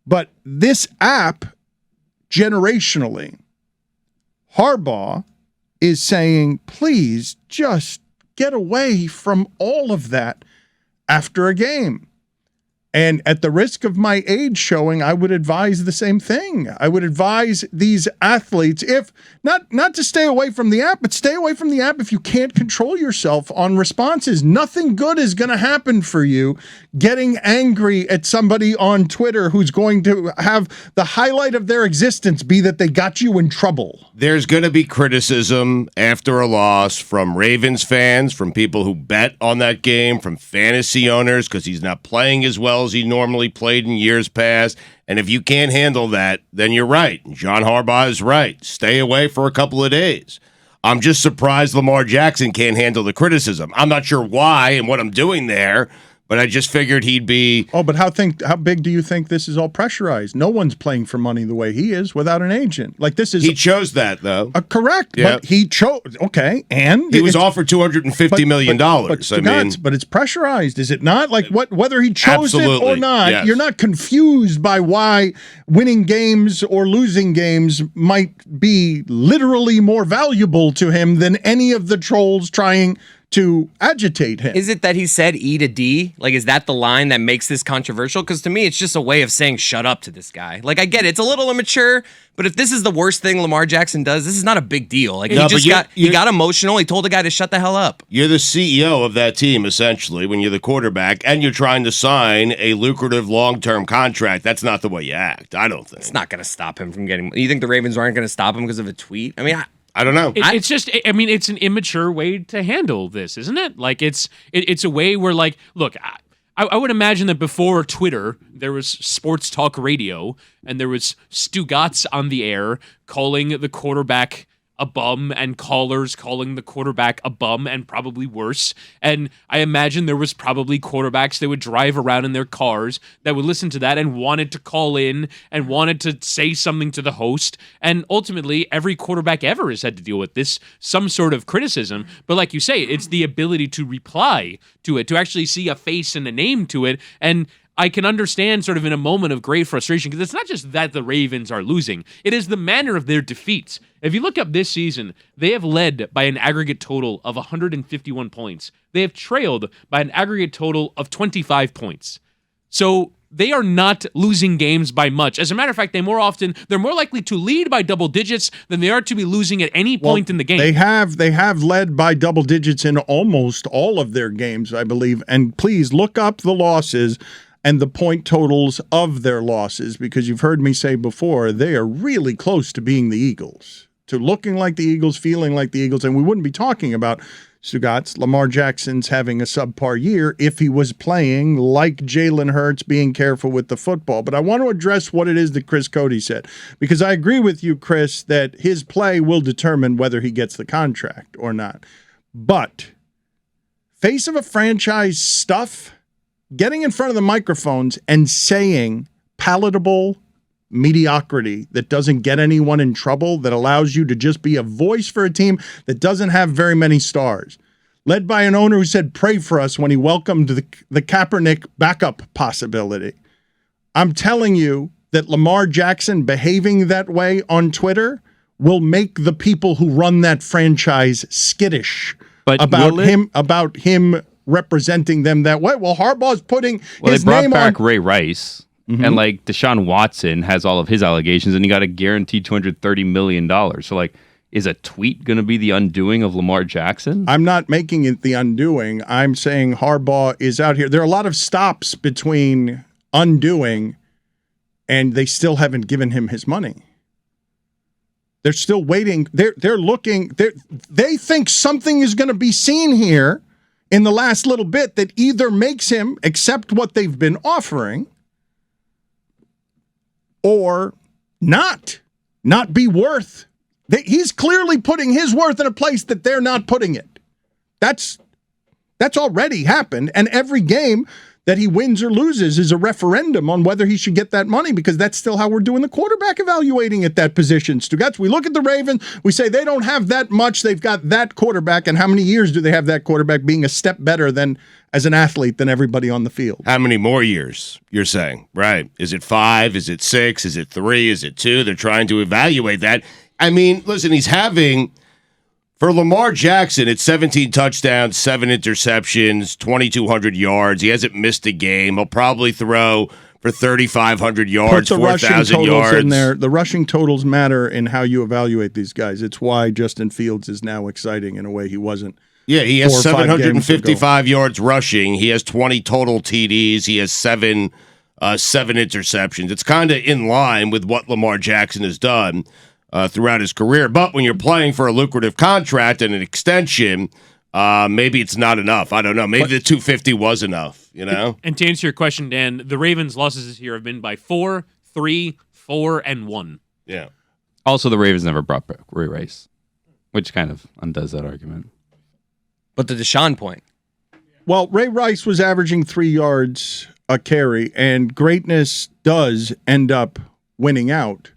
But this app, generationally, Harbaugh is saying, please just get away from all of that after a game. And at the risk of my age showing, I would advise the same thing. I would advise these athletes, if not to stay away from the app, but stay away from the app if you can't control yourself on responses. Nothing good is going to happen for you getting angry at somebody on Twitter who's going to have the highlight of their existence be that they got you in trouble. There's going to be criticism after a loss from Ravens fans, from people who bet on that game, from fantasy owners, because he's not playing as well as he normally played in years past. And if you can't handle that, then you're right. John Harbaugh is right. Stay away for a couple of days. I'm just surprised Lamar Jackson can't handle the criticism. I'm not sure why and what I'm doing there, but I just figured he'd be... Oh, but how big do you think this is all pressurized? No one's playing for money the way he is without an agent. Like, this is... He chose that, though. Correct, yeah. But he chose... Okay, and... He was offered $250 million. But it's pressurized, is it not? Like, whether he chose Absolutely. it or not, Yes. You're not confused by why winning games or losing games might be literally more valuable to him than any of the trolls trying to agitate him. Is it that he said E to D? Like, is that the line that makes this controversial? Because to me, it's just a way of saying shut up to this guy. Like, I get it. It's a little immature, but if this is the worst thing Lamar Jackson does, this is not a big deal. Like, he got emotional. He told the guy to shut the hell up. You're the CEO of that team, essentially, when you're the quarterback, and you're trying to sign a lucrative long-term contract. That's not the way you act, I don't think. It's not going to stop him from getting... You think the Ravens aren't going to stop him because of a tweet? I mean, I don't know. It's just, I mean, it's an immature way to handle this, isn't it? Like, it's a way where, like, look, I would imagine that before Twitter, there was sports talk radio, and there was Stugotz on the air calling the quarterback a bum, and callers calling the quarterback a bum, and probably worse. And I imagine there was probably quarterbacks that would drive around in their cars that would listen to that and wanted to call in and wanted to say something to the host. And ultimately, every quarterback ever has had to deal with this, some sort of criticism. But like you say, it's the ability to reply to it, to actually see a face and a name to it. And I can understand sort of in a moment of great frustration, because it's not just that the Ravens are losing. It is the manner of their defeats. If you look up this season, they have led by an aggregate total of 151 points. They have trailed by an aggregate total of 25 points. So they are not losing games by much. As a matter of fact, they're more likely to lead by double digits than they are to be losing at any point in the game. They have led by double digits in almost all of their games, I believe. And please look up the losses and the point totals of their losses, because you've heard me say before, they are really close to being the Eagles, to looking like the Eagles, feeling like the Eagles, and we wouldn't be talking about Stugotz, Lamar Jackson's having a subpar year if he was playing like Jalen Hurts, being careful with the football. But I want to address what it is that Chris Cote said, because I agree with you, Chris, that his play will determine whether he gets the contract or not. But face of a franchise stuff, getting in front of the microphones and saying palatable mediocrity that doesn't get anyone in trouble, that allows you to just be a voice for a team that doesn't have very many stars, led by an owner who said pray for us when he welcomed the Kaepernick backup possibility. I'm telling you that Lamar Jackson behaving that way on Twitter will make the people who run that franchise skittish about him representing them that way. Well, Harbaugh's putting his name on. They brought back Ray Rice. Mm-hmm. And like Deshaun Watson has all of his allegations, and he got a guaranteed $230 million. So like, is a tweet going to be the undoing of Lamar Jackson? I'm not making it the undoing. I'm saying Harbaugh is out here. There are a lot of stops between undoing, and they still haven't given him his money. They're still waiting. They're looking. They think something is going to be seen here in the last little bit that either makes him accept what they've been offering, or not be worth. He's clearly putting his worth in a place that they're not putting it. That's already happened, and every game that he wins or loses is a referendum on whether he should get that money, because that's still how we're doing the quarterback evaluating at that position. Stugotz, we look at the Ravens, we say they don't have that much, they've got that quarterback, and how many years do they have that quarterback being a step better than as an athlete than everybody on the field? How many more years, you're saying? Right. Is it 5? Is it 6? Is it 3? Is it 2? They're trying to evaluate that. I mean, listen, he's having... For Lamar Jackson, it's 17 touchdowns, 7 interceptions, 2,200 yards. He hasn't missed a game. He'll probably throw for 3,500 yards, 4,000 yards. In there. The rushing totals matter in how you evaluate these guys. It's why Justin Fields is now exciting in a way he wasn't. Yeah, he has 755 yards rushing. He has 20 total TDs. He has 7 interceptions. It's kind of in line with what Lamar Jackson has done throughout his career. But when you're playing for a lucrative contract and an extension, maybe it's not enough. I don't know. Maybe the 250 was enough, you know? And to answer your question, Dan, the Ravens' losses this year have been by 4, 3, 4, and 1. Yeah. Also, the Ravens never brought back Ray Rice, which kind of undoes that argument. But the Deshaun point. Well, Ray Rice was averaging 3 yards a carry, and greatness does end up winning out.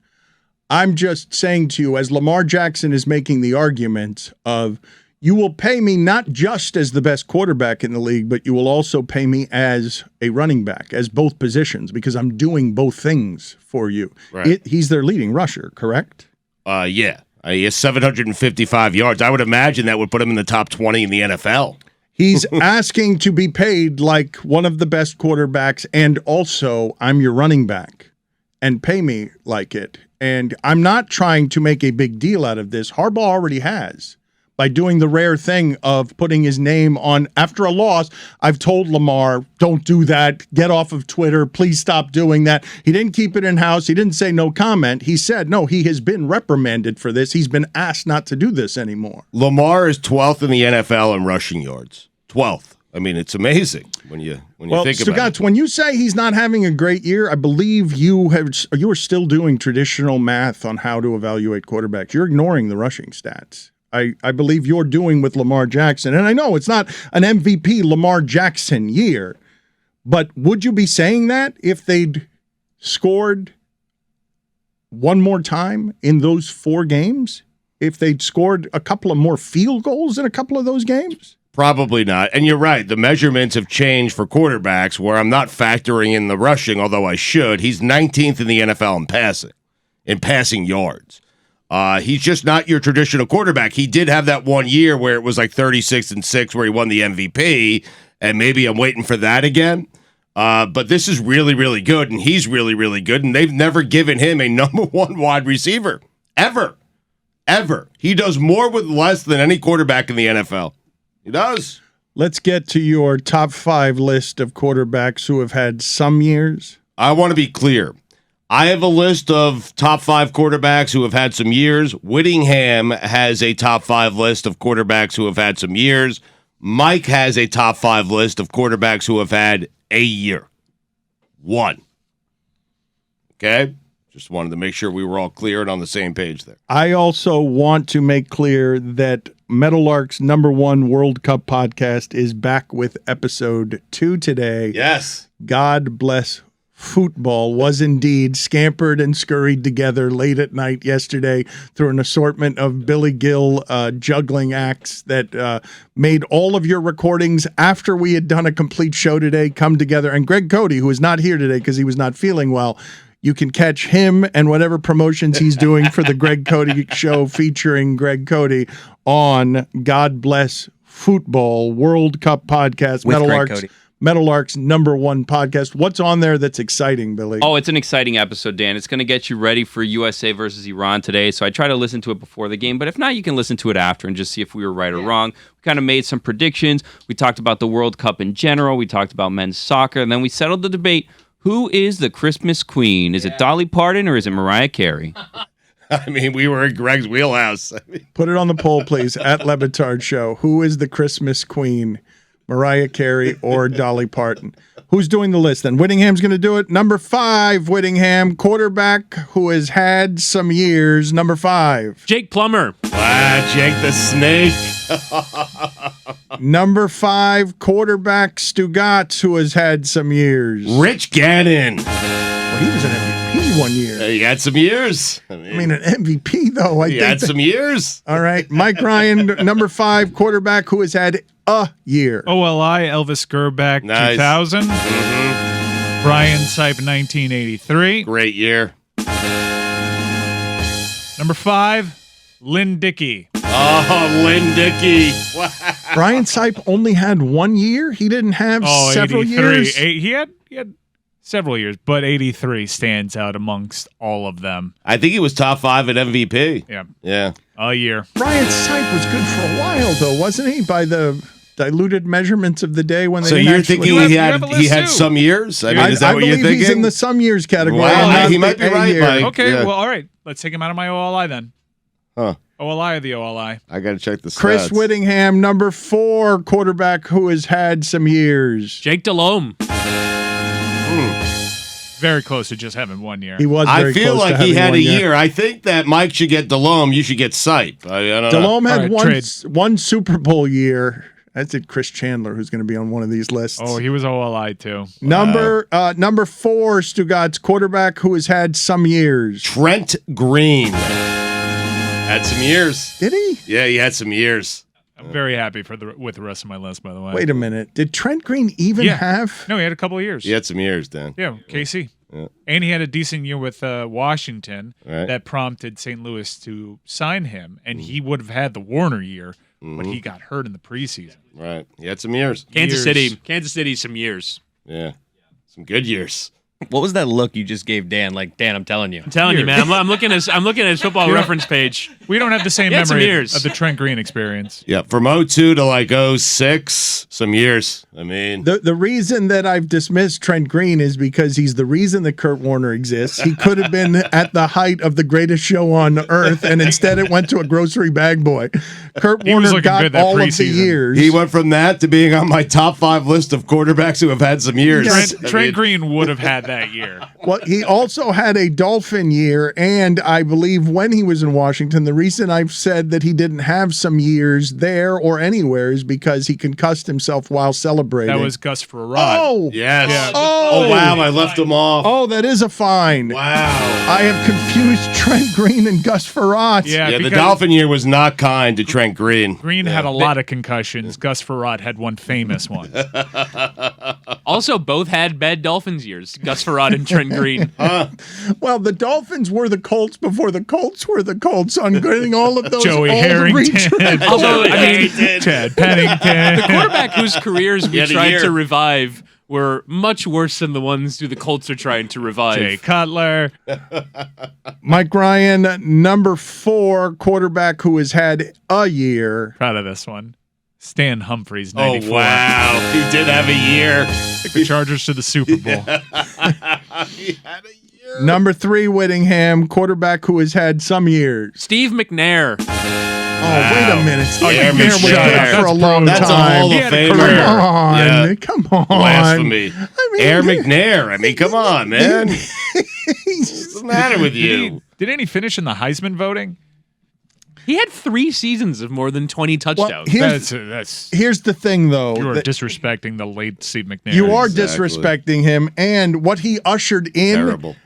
I'm just saying to you, as Lamar Jackson is making the argument of, you will pay me not just as the best quarterback in the league, but you will also pay me as a running back, as both positions, because I'm doing both things for you. Right. He's their leading rusher, correct? Yeah. He has 755 yards. I would imagine that would put him in the top 20 in the NFL. He's asking to be paid like one of the best quarterbacks, and also I'm your running back, and pay me like it. And I'm not trying to make a big deal out of this. Harbaugh already has, by doing the rare thing of putting his name on after a loss. I've told Lamar, don't do that. Get off of Twitter. Please stop doing that. He didn't keep it in-house. He didn't say no comment. He said, no, he has been reprimanded for this. He's been asked not to do this anymore. Lamar is 12th in the NFL in rushing yards. 12th. I mean, it's amazing when you think about it. Stugotz, when you say he's not having a great year, I believe you are still doing traditional math on how to evaluate quarterbacks. You're ignoring the rushing stats. I believe you're doing with Lamar Jackson. And I know it's not an MVP Lamar Jackson year, but would you be saying that if they'd scored one more time in those 4 games? If they'd scored a couple of more field goals in a couple of those games? Probably not. And you're right. The measurements have changed for quarterbacks where I'm not factoring in the rushing, although I should. He's 19th in the NFL in passing yards. He's just not your traditional quarterback. He did have that one year where it was like 36-6 where he won the MVP, and maybe I'm waiting for that again. But this is really, really good, and he's really, really good, and they've never given him a number 1 wide receiver. Ever. He does more with less than any quarterback in the NFL. He does. Let's get to your top 5 list of quarterbacks who have had some years. I want to be clear. I have a list of top 5 quarterbacks who have had some years. Whittingham has a top 5 list of quarterbacks who have had some years. Mike has a top 5 list of quarterbacks who have had a year. 1. Okay? Just wanted to make sure we were all clear and on the same page there. I also want to make clear that Meadowlark's #1 World Cup podcast is back with episode 2 today. Yes. God bless football was indeed scampered and scurried together late at night yesterday through an assortment of Billy Gill juggling acts that made all of your recordings after we had done a complete show today come together. And Greg Cote, who is not here today because he was not feeling well, you can catch him and whatever promotions he's doing for the Greg Cote show featuring Greg Cote on God Bless Football World Cup podcast. With Greg Cote. Meadowlark's #1 podcast. What's on there that's exciting, Billy? Oh, it's an exciting episode, Dan. It's going to get you ready for USA versus Iran today. So I try to listen to it before the game, but if not, you can listen to it after and just see if we were right or wrong. We kind of made some predictions. We talked about the World Cup in general. We talked about men's soccer, and then we settled the debate. Who is the Christmas queen? Is it Dolly Parton or is it Mariah Carey? I mean, we were in Greg's wheelhouse. Put it on the poll, please, at LeBatard Show. Who is the Christmas queen? Mariah Carey or Dolly Parton? Who's doing the list then? Whittingham's going to do it. #5, Whittingham, quarterback who has had some years. #5. Jake Plummer. Wow, Jake the Snake. #5, quarterback Stugotz, who has had some years. Rich Gannon. Well, he was an MVP one year. He had some years. I mean, an MVP, though. He had some years. All right. Mike Ryan, #5, quarterback who has had a year. OLI, Elvis Gerback, Nice. 2000. Brian Sipe, 1983. Great year. #5, Lynn Dickey. Oh, Lynn Dickey. Wow. Brian Sipe only had 1 year? He didn't have several 83. years? He had several years, but 83 stands out amongst all of them. I think he was top 5 at MVP. Yeah, Yeah. a year. Brian Sipe was good for a while, though, wasn't he? By the diluted measurements of the day when they So didn't you're actually- thinking You he have a list had too. some years? I mean, is that I what you're believe he's in thinking? the some years category. Wow, not he the might be a right, year. Mike. Okay, Yeah. well, all right. Let's take him out of my OLI then. Huh. OLI or the OLI? I got to check the stats. Chris Whittingham, #4, quarterback who has had some years. Jake Delhomme. Very close to just having 1 year. He was I very feel close to like he having had 1 a year. I think that Mike should get Delhomme. You should get Sipe. I don't know. Delhomme had All right, one Super Bowl year. That's it, Chris Chandler, who's going to be on one of these lists. Oh, he was OLI too. Number 4, Stugotz, quarterback who has had some years. Trent Green. Had some years. Did he? Yeah, he had some years. I'm very happy with the rest of my list, by the way. Wait a minute. Did Trent Green even have? No, he had a couple of years. He had some years, Dan. Yeah, KC. Yeah. And he had a decent year with Washington Right. that prompted St. Louis to sign him, and he would have had the Warner year, but he got hurt in the preseason. Right. He had some years. Kansas Years. City. Kansas City, some years. Yeah. Some good years. What was that look you just gave Dan? Like, Dan, I'm telling you. I'm telling you, man. I'm looking at his football reference page. We don't have the same He had some memory years. of the Trent Green experience. Yeah. From 02 to like 06, some years. I mean, The reason that I've dismissed Trent Green is because he's the reason that Kurt Warner exists. He could have been at the height of the greatest show on earth, and instead it went to a grocery bag boy. Kurt He was Warner looking got good that all of the preseason. years. he went from that to being on my top 5 list of quarterbacks who have had some years. Yes. Trent Green would have had that year. Well, he also had a Dolphin year, and I believe when he was in Washington, the reason I've said that he didn't have some years there or anywhere is because he concussed himself while celebrating. That was Gus Frerotte. Oh! Yes. Yeah. Oh, wow. I left him off. Oh, that is a fine. Wow. I have confused Trent Green and Gus Frerotte. Yeah, Yeah, the because Dolphin year was not kind to Trent Green. Green had a lot of concussions. Gus Frerotte had one famous one. Also, both had bad Dolphins years. Gus Frerotte and Trent Green. Well, the Dolphins were the Colts before the Colts were the Colts on getting all of those Joey old Harrington. retreads. Although, I mean, Chad Pennington. the quarterback whose careers we Yet a tried year. to revive were much worse than the ones who the Colts are trying to revive. Jay Cutler. Mike Ryan, #4, quarterback who has had a year. Proud of this one. Stan Humphries, Oh, 94. wow. He did have a year. Took the Chargers to the Super Bowl. He had a Number 3, Whittingham, quarterback who has had some years. Steve McNair. Oh, wait a minute. Steve yeah, McNair was shut there up. for a long That's a time. Hall of He had a Famer. career. Come on. Yeah. Come on. Blasphemy. I mean, Air McNair. I mean, come on, man. What's the matter with you? Didn't he finish in the Heisman voting? He had 3 seasons of more than 20 touchdowns. Well, here's the thing, though. You are that disrespecting the late Steve McNair. you are Exactly. disrespecting him and what he ushered in. Terrible.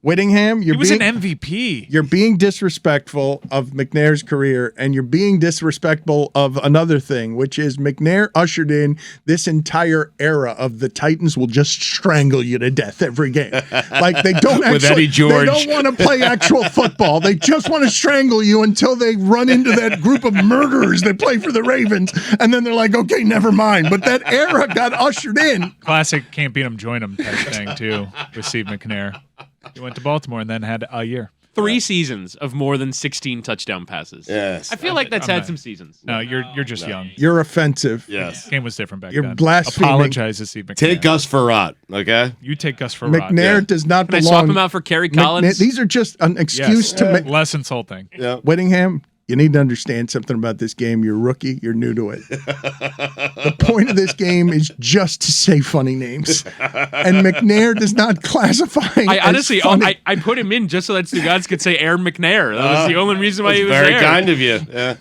Whittingham, He was an MVP. You're being disrespectful of McNair's career, and you're being disrespectful of another thing, which is McNair ushered in this entire era of the Titans will just strangle you to death every game. Like they don't With actually, Eddie George. they don't want to play actual football. They just want to strangle you until they run into that group of murderers that play for the Ravens, and then they're like, okay, never mind. But that era got ushered in. Classic can't beat him, join him type thing, too, with Steve McNair. He went to Baltimore and then had a year. 3 seasons of more than 16 touchdown passes. Yes. I feel like that's I'm had not- some seasons. No, you're just young. You're offensive. Yes. Game was different back You're then. blaspheming. Apologize to Steve McNair. Take Gus Farrat, okay? You take Gus for a ride. McNair does not Can I belong. swap him out for Kerry Collins? These are just an excuse to make. Less insulting. Yeah. Whittingham, you need to understand something about this game. You're a rookie. You're new to it. The point of this game is just to say funny names. And McNair does not classugotz. I honestly, as funny. I put him in just so that Stugotz could say Air McNair. That was the only reason why he was Very there. kind of you. Yeah.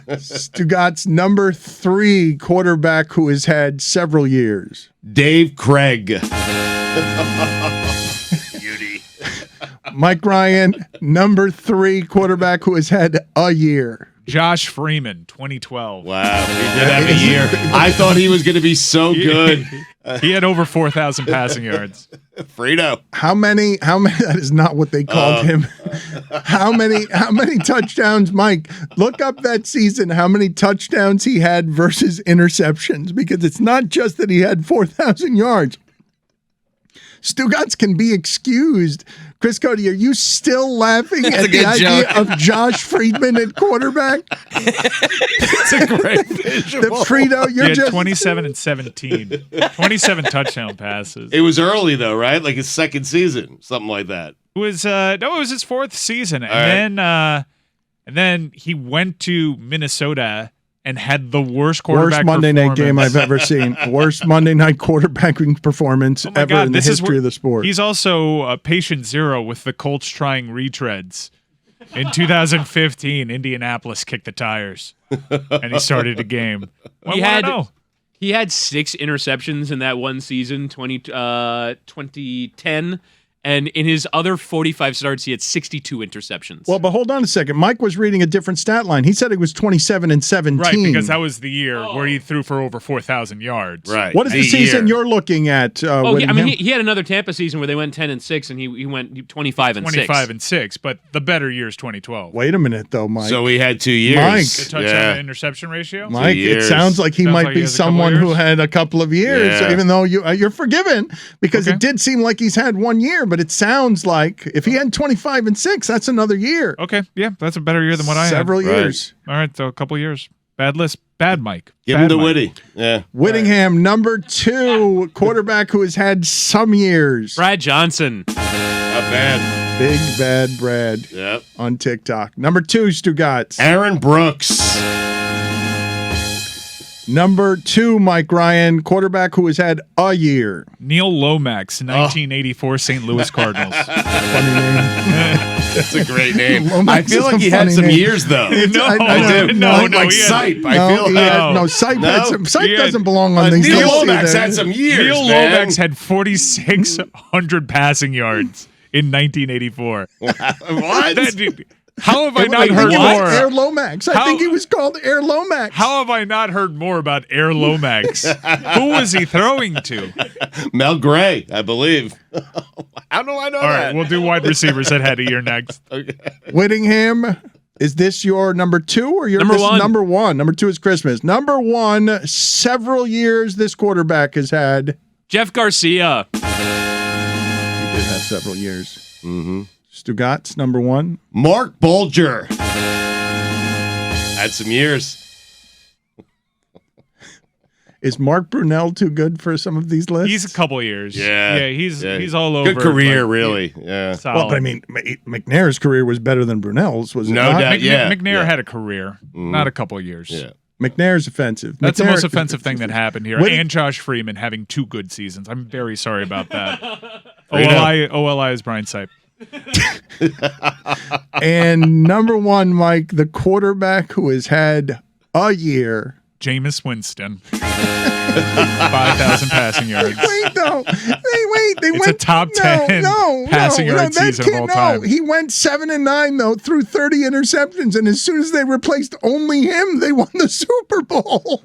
Stugotz, number 3 quarterback who has had several years. Dave Craig. Mike Ryan, number 3 quarterback who has had a year. Josh Freeman, 2012. Wow. He did have a year. I thought he was going to be so good. He had over 4,000 passing yards. Frito. How many that is not what they called him. How many touchdowns, Mike? Look up that season, how many touchdowns he had versus interceptions, because it's not just that he had 4,000 yards. Stugotz can be excused. Chris Cote, are you still laughing at the idea of Josh Friedman at quarterback? It's a great visual. The Frito, He you're had just 27 and 17. 27 touchdown passes. It was early, though, right? Like his second season, something like that. It was it was his 4th season, and then he went to Minnesota and had the worst quarterback worst Monday night game performance. I've ever seen. Worst Monday night quarterbacking performance Oh my ever God, in the this is history where- of the sport. He's also patient zero with the Colts trying retreads. In 2015, Indianapolis kicked the tires, and he started a game. Well, He I had- wanna know. He had 6 interceptions in that one season, 2010. And in his other 45 starts, he had 62 interceptions. Well, but hold on a second. Mike was reading a different stat line. He said it was 27 and 17. Right, because that was the year where he threw for over 4,000 yards. Right. What is the season year. you're looking at? I mean, Whittingham? he had another Tampa season where they went 10-6, and he went 25 and 6. 25 and 6, but the better year is 2012. Wait a minute, though, Mike. So we had 2 years. Mike. The touchdown Yeah. to interception ratio? Mike, it years. sounds like he Sounds might like be he has a couple someone who years. had a couple of years, Yeah. even though you're forgiven, because Okay. it did seem like he's had 1 year, but it sounds like if he had 25 and 6, that's another year. Okay, yeah, that's a better year than what I had. Several Right. years. All right, so a couple years. Bad list. Bad Mike. Give Bad him to Mike. Witty. Yeah. Whittingham, number 2 quarterback who has had some years. Brad Johnson. Not bad. Big Bad Brad Yep. on TikTok. Number 2, Stugotz. Aaron Brooks. Number 2, Mike Ryan, quarterback who has had a year. Neil Lomax, 1984 St. Louis Cardinals. Funny name. That's a great name. Lomax I feel is like a he had funny some name. years, though. No, I do. no, like he had- Sipe. I No, feel he like had, no, Sipe, No? Sipe He had- doesn't belong on these Neil lists Lomax either. had some years, Neil man. Lomax had 4,600 passing yards in 1984. What? How have I I not think heard it more? was Air Lomax. I How- think he was called Air Lomax. How have I not heard more about Air Lomax? Who was he throwing to? Mel Gray, I believe. How do I know All right, that? we'll do wide receivers that had a year next. Whittingham, is this your number 2 or your Number this is 1? number 1? Number 2 is Christmas. Number 1, several years this quarterback has had. Jeff Garcia. He did have several years. Mm-hmm. Stugotz, number 1. Mark Bulger. Had some years. Is Mark Brunell too good for some of these lists? He's a couple years. Yeah. He's all over. Good career, like, really. Yeah. Solid. Well, but I mean, McNair's career was better than Brunell's, was it No not? doubt. McNair had a career, not a couple of years. Yeah. McNair's offensive. That's the McNair- most offensive thing that happened here. What- And Josh Freeman having 2 good seasons. I'm very sorry about that. Freedom. OLI is Brian Sipe. And number 1, Mike, the quarterback who has had a year. Jameis Winston. 5,000 passing yards. Wait, no. They It's went a top 10 passing yard season of all time. He went 7-9 though through 30 interceptions, and as soon as they replaced only him, they won the Super Bowl.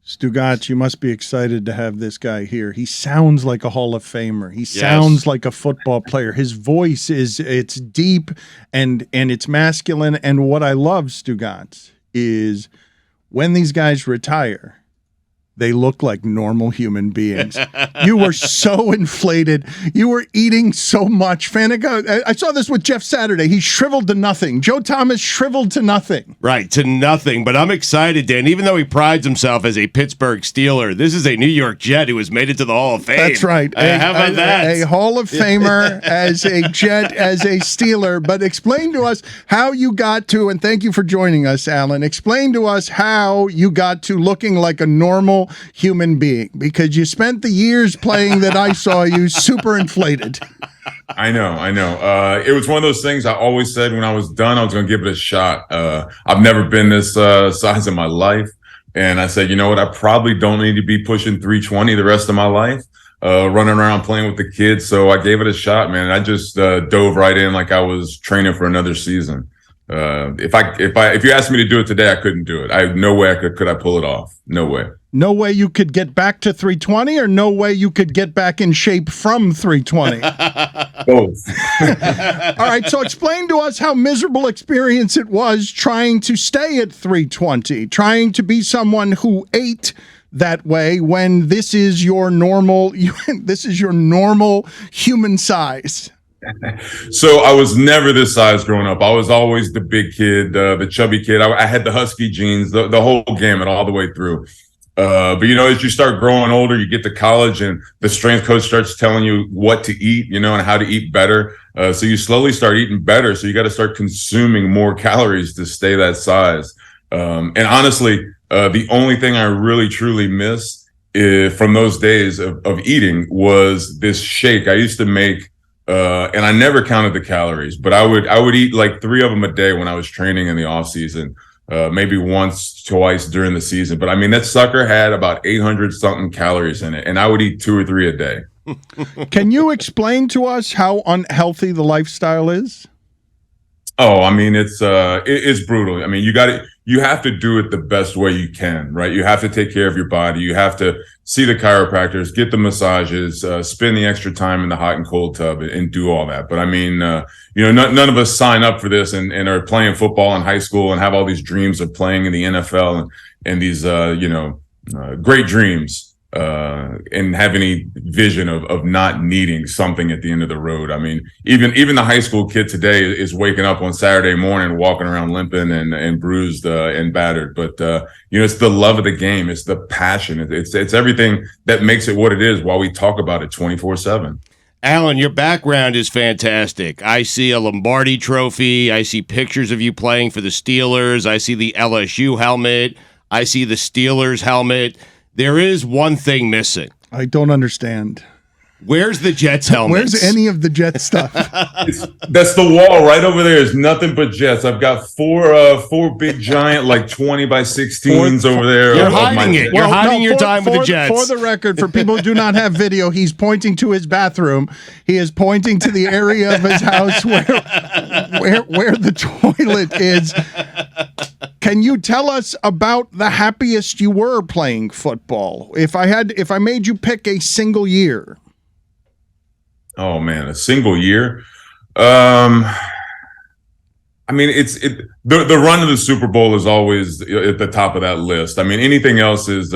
Stugotz, you must be excited to have this guy here. He sounds like a Hall of Famer. He sounds like a football player. His voice it's deep and it's masculine. And what I love, Stugotz, is when these guys retire, they look like normal human beings. You were so inflated. You were eating so much. Faneca, I saw this with Jeff Saturday. He shriveled to nothing. Joe Thomas shriveled to nothing. Right, to nothing. But I'm excited, Dan. Even though he prides himself as a Pittsburgh Steeler, this is a New York Jet who has made it to the Hall of Fame. That's right. How about that? A Hall of Famer as a Jet, as a Steeler. But explain to us how you got to, and thank you for joining us, Alan. Explain to us how you got to looking like a normal human being, because you spent the years playing that I saw you super inflated. I know. It was one of those things I always said when I was done, I was going to give it a shot. I've never been this size in my life. And I said, you know what? I probably don't need to be pushing 320 the rest of my life, running around playing with the kids. So I gave it a shot, man. I just dove right in like I was training for another season. If you asked me to do it today, I couldn't do it. I have no way could I pull it off. No way. No way you could get back to 320, or no way you could get back in shape from 320? Both. All right, so explain to us how miserable experience it was trying to stay at 320, trying to be someone who ate that way when this is your normal human size. So I was never this size growing up. I was always the big kid, the chubby kid. I had the husky genes, the whole gamut all the way through. But, as you start growing older, you get to college and the strength coach starts telling you what to eat, and how to eat better. So you slowly start eating better. So you got to start consuming more calories to stay that size. And honestly, the only thing I really, truly miss from those days of eating was this shake I used to make. And I never counted the calories, but I would eat like 3 of them a day when I was training in the off season. Maybe once, twice during the season. But I mean, that sucker had about 800 something calories in it, and I would eat 2 or 3 a day. Can you explain to us how unhealthy the lifestyle is? Oh, I mean, it's brutal. I mean, you have to do it the best way you can, right? You have to take care of your body. You have to see the chiropractors, get the massages, spend the extra time in the hot and cold tub and do all that. But I mean, none of us sign up for this and are playing football in high school and have all these dreams of playing in the NFL and these, great dreams. And have any vision of not needing something at the end of the road. I mean, even the high school kid today is waking up on Saturday morning, walking around limping and bruised and battered. But it's the love of the game. It's the passion. It's everything that makes it what it is while we talk about it 24/7. Alan, your background is fantastic. I see a Lombardi trophy. I see pictures of you playing for the Steelers. I see the LSU helmet. I see the Steelers helmet. There is one thing missing. I don't understand. Where's the Jets helmet? Where's any of the Jets stuff? That's the wall right over there. Is nothing but Jets. I've got four big giant like 20 by 16s over there. You're hiding it. You're hiding your time with the Jets. For the record, for people who do not have video, he's pointing to his bathroom. He is pointing to the area of his house where the toilet is. Can you tell us about the happiest you were playing football? If I made you pick a single year. Oh man, a single year. I mean, the run to the Super Bowl is always at the top of that list. I mean, anything else is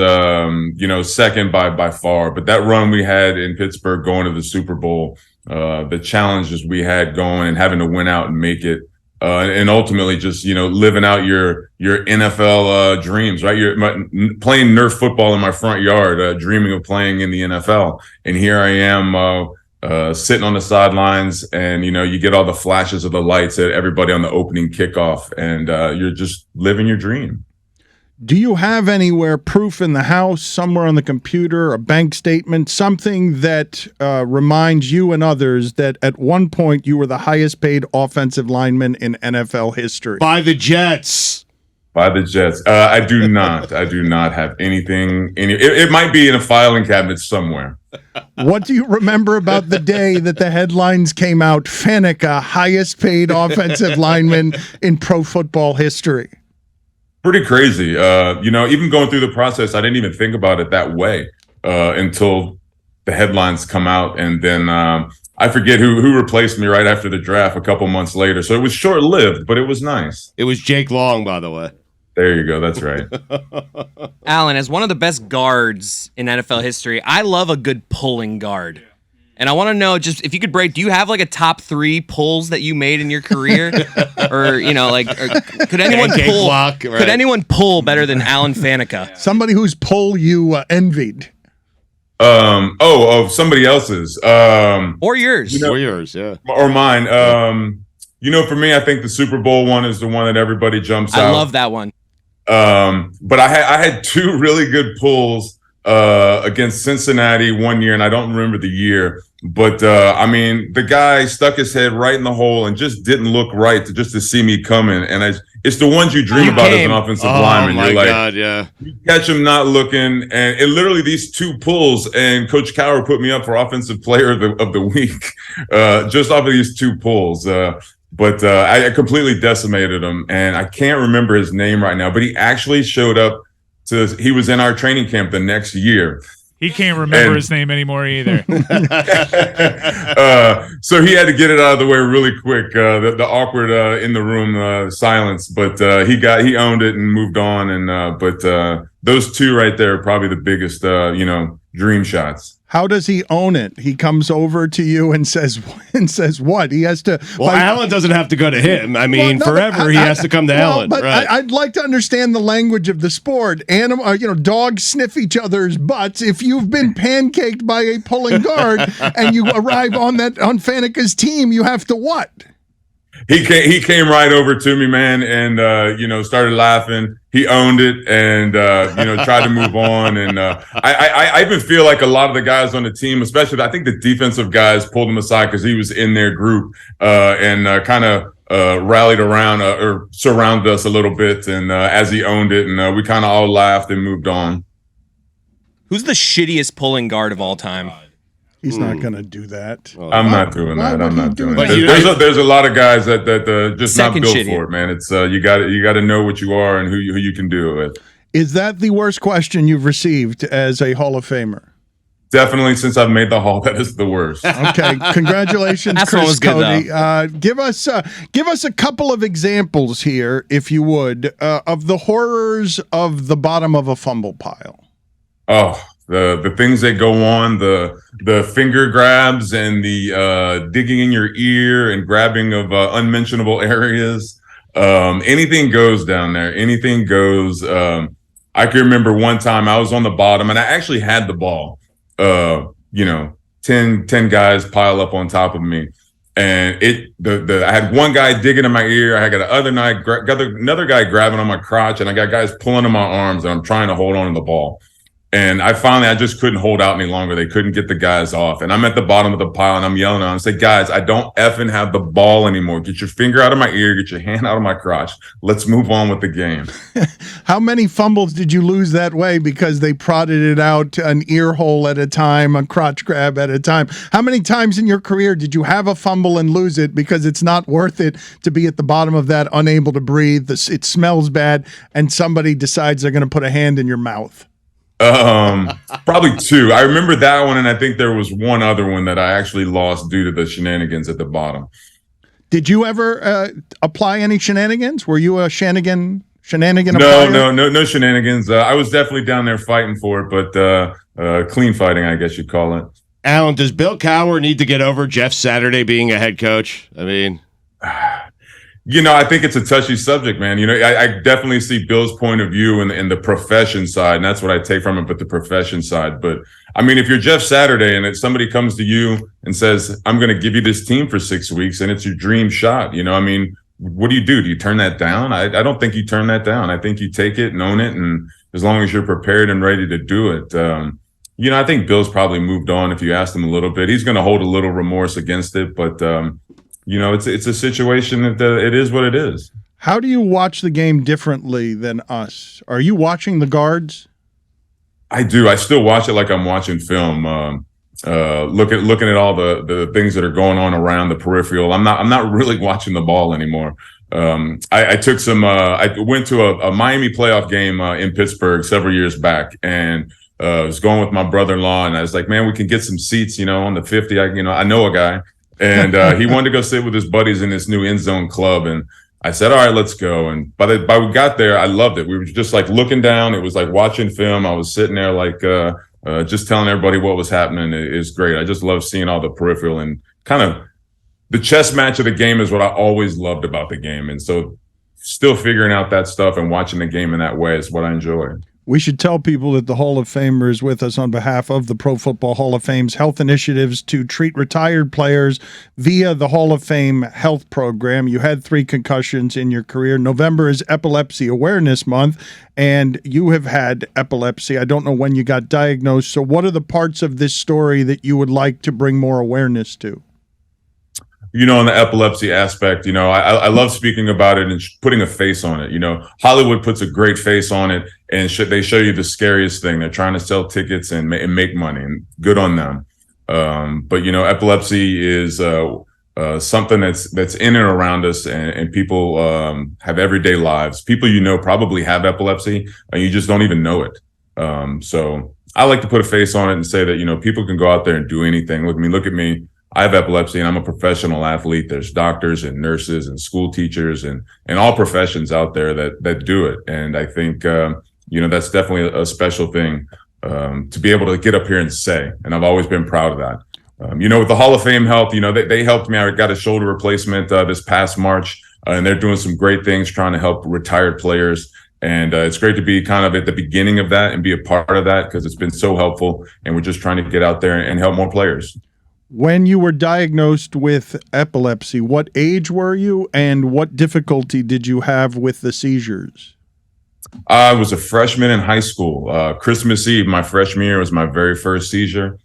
second by far. But that run we had in Pittsburgh going to the Super Bowl the challenges we had going and having to win out and make it. And ultimately just, living out your NFL dreams, right? You're playing Nerf football in my front yard, dreaming of playing in the NFL. And here I am sitting on the sidelines and, you get all the flashes of the lights at everybody on the opening kickoff and you're just living your dream. Do you have anywhere proof in the house, somewhere on the computer, a bank statement, something that reminds you and others that at one point you were the highest paid offensive lineman in NFL history? By the Jets. By the Jets. I do not. I do not have anything. It might be in a filing cabinet somewhere. What do you remember about the day that the headlines came out? Faneca, highest paid offensive lineman in pro football history. Pretty crazy. Even going through the process, I didn't even think about it that way until the headlines come out. And then I forget who replaced me right after the draft a couple months later. So it was short-lived, but it was nice. It was Jake Long, by the way. There you go. That's right. Alan, as one of the best guards in NFL history, I love a good pulling guard. And I want to know, just if you could break, do you have like a top 3 pulls that you made in your career? Or, could anyone pull? Block, right? Could anyone pull better than Alan Faneca? Somebody whose pull you envied. Of somebody else's. Or yours. Or yours, yeah. Or mine. For me, I think the Super Bowl one is the one that everybody jumps out. I love that one. But I had 2 really good pulls against Cincinnati one year, and I don't remember the year. But the guy stuck his head right in the hole and just didn't look right to see me coming. And it's the ones you dream about as an offensive lineman. Oh You're my like, God, yeah. You catch him not looking, and it literally these 2 pulls, and Coach Cowher put me up for Offensive Player of the Week just off of these 2 pulls. But I completely decimated him, and I can't remember his name right now. But he actually showed up. He was in our training camp the next year. He can't remember his name anymore either. So he had to get it out of the way really quick. The awkward in the room silence, but he owned it and moved on. And but those 2 right there are probably the biggest dream shots. How does he own it? He comes over to you and says what? He has to. Well, Alan doesn't have to go to him. I mean, forever he has to come to Alan. But right. I'd like to understand the language of the sport. Dogs sniff each other's butts. If you've been pancaked by a pulling guard and you arrive on Faneca's team, you have to what? He came right over to me, man, and started laughing. He owned it, and tried to move on. And I even feel like a lot of the guys on the team, especially I think the defensive guys, pulled him aside because he was in their group and kind of rallied around or surrounded us a little bit. And as he owned it, and we kind of all laughed and moved on. Who's the shittiest pulling guard of all time? He's not going to do that. I'm not doing that. I'm not doing that. There's a lot of guys that just not built shitty. for it, man. It's you got to know what you are and who you can do it with. Is that the worst question you've received as a Hall of Famer? Definitely, since I've made the Hall, that is the worst. Okay, congratulations, That's what was Chris good, Cote. Give us a couple of examples here, if you would, of the horrors of the bottom of a fumble pile. Oh. The things that go on, the finger grabs and the digging in your ear and grabbing of unmentionable areas. Anything goes down there. Anything goes. I can remember one time I was on the bottom and I actually had the ball. 10 guys pile up on top of me. And I had one guy digging in my ear. I got another guy grabbing on my crotch, and I got guys pulling on my arms, and I'm trying to hold on to the ball. And I just couldn't hold out any longer. They couldn't get the guys off. And I'm at the bottom of the pile and I'm yelling at them. I say, guys, I don't effing have the ball anymore. Get your finger out of my ear. Get your hand out of my crotch. Let's move on with the game. How many fumbles did you lose that way because they prodded it out an ear hole at a time, a crotch grab at a time? How many times in your career did you have a fumble and lose it because it's not worth it to be at the bottom of that, unable to breathe, it smells bad, and somebody decides they're going to put a hand in your mouth? Probably 2. I remember that one, and I think there was one other one that I actually lost due to the shenanigans at the bottom. Did you ever apply any shenanigans? Were you a shenanigan applier? No shenanigans. I was definitely down there fighting for it, but clean fighting, I guess you'd call it. Alan, does Bill Cowher need to get over Jeff Saturday being a head coach? I mean, I think it's a touchy subject, man. I definitely see Bill's point of view in the profession side, and that's what I take from it, but the profession side. But I mean, if you're Jeff Saturday and somebody comes to you and says, I'm going to give you this team for 6 weeks and it's your dream shot, I mean, what do? Do you turn that down? I don't think you turn that down. I think you take it and own it. And as long as you're prepared and ready to do it, I think Bill's probably moved on. If you ask him a little bit, he's going to hold a little remorse against it. But, it's a situation that it is what it is. How do you watch the game differently than us? Are you watching the guards? I do. I still watch it like I'm watching film. Looking at all the things that are going on around the peripheral. I'm not really watching the ball anymore. I took some. I went to a Miami playoff game in Pittsburgh several years back, and I was going with my brother-in-law, and I was like, "Man, we can get some seats, on the 50." I know a guy, and he wanted to go sit with his buddies in this new end zone club, and I said, "All right, let's go." And by we got there, I loved it. We were just like looking down. It was like watching film. I was sitting there like. Just telling everybody what was happening is great. I just love seeing all the peripheral and kind of the chess match of the game is what I always loved about the game. And so still figuring out that stuff and watching the game in that way is what I enjoy. We should tell people that the Hall of Famer is with us on behalf of the Pro Football Hall of Fame's health initiatives to treat retired players via the Hall of Fame health program. You had 3 concussions in your career. November is Epilepsy Awareness Month, and you have had epilepsy. I don't know when you got diagnosed. So what are the parts of this story that you would like to bring more awareness to? On the epilepsy aspect, I love speaking about it and putting a face on it. Hollywood puts a great face on it, and they show you the scariest thing. They're trying to sell tickets and make money, and good on them. But epilepsy is something that's in and around us, and people have everyday lives. People probably have epilepsy, and you just don't even know it. So I like to put a face on it and say that people can go out there and do anything. Look at me. I have epilepsy and I'm a professional athlete. There's doctors and nurses and school teachers and all professions out there that do it. And I think, that's definitely a special thing to be able to get up here and say, and I've always been proud of that. With the Hall of Fame health, they helped me. I got a shoulder replacement this past March, and they're doing some great things trying to help retired players. And it's great to be kind of at the beginning of that and be a part of that because it's been so helpful. And we're just trying to get out there and help more players. When you were diagnosed with epilepsy, what age were you and what difficulty did you have with the seizures? I was a freshman in high school. Christmas Eve, my freshman year, was my very first seizure.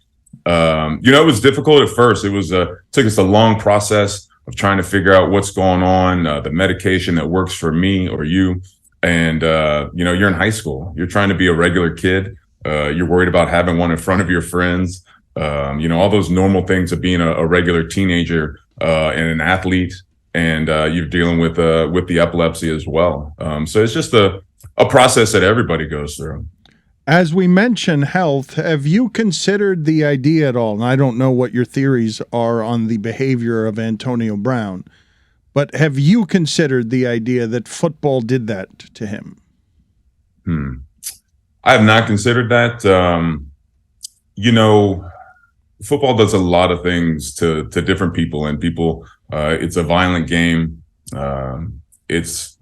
It was difficult at first. It took us a long process of trying to figure out what's going on, the medication that works for me or you. And, you're in high school. You're trying to be a regular kid. You're worried about having one in front of your friends. All those normal things of being a regular teenager and an athlete, and you're dealing with the epilepsy as well. So it's just a process that everybody goes through. As we mention health, have you considered the idea at all? And I don't know what your theories are on the behavior of Antonio Brown, but have you considered the idea that football did that to him? I have not considered that. Football does a lot of things to different people, and people, it's a violent game. It's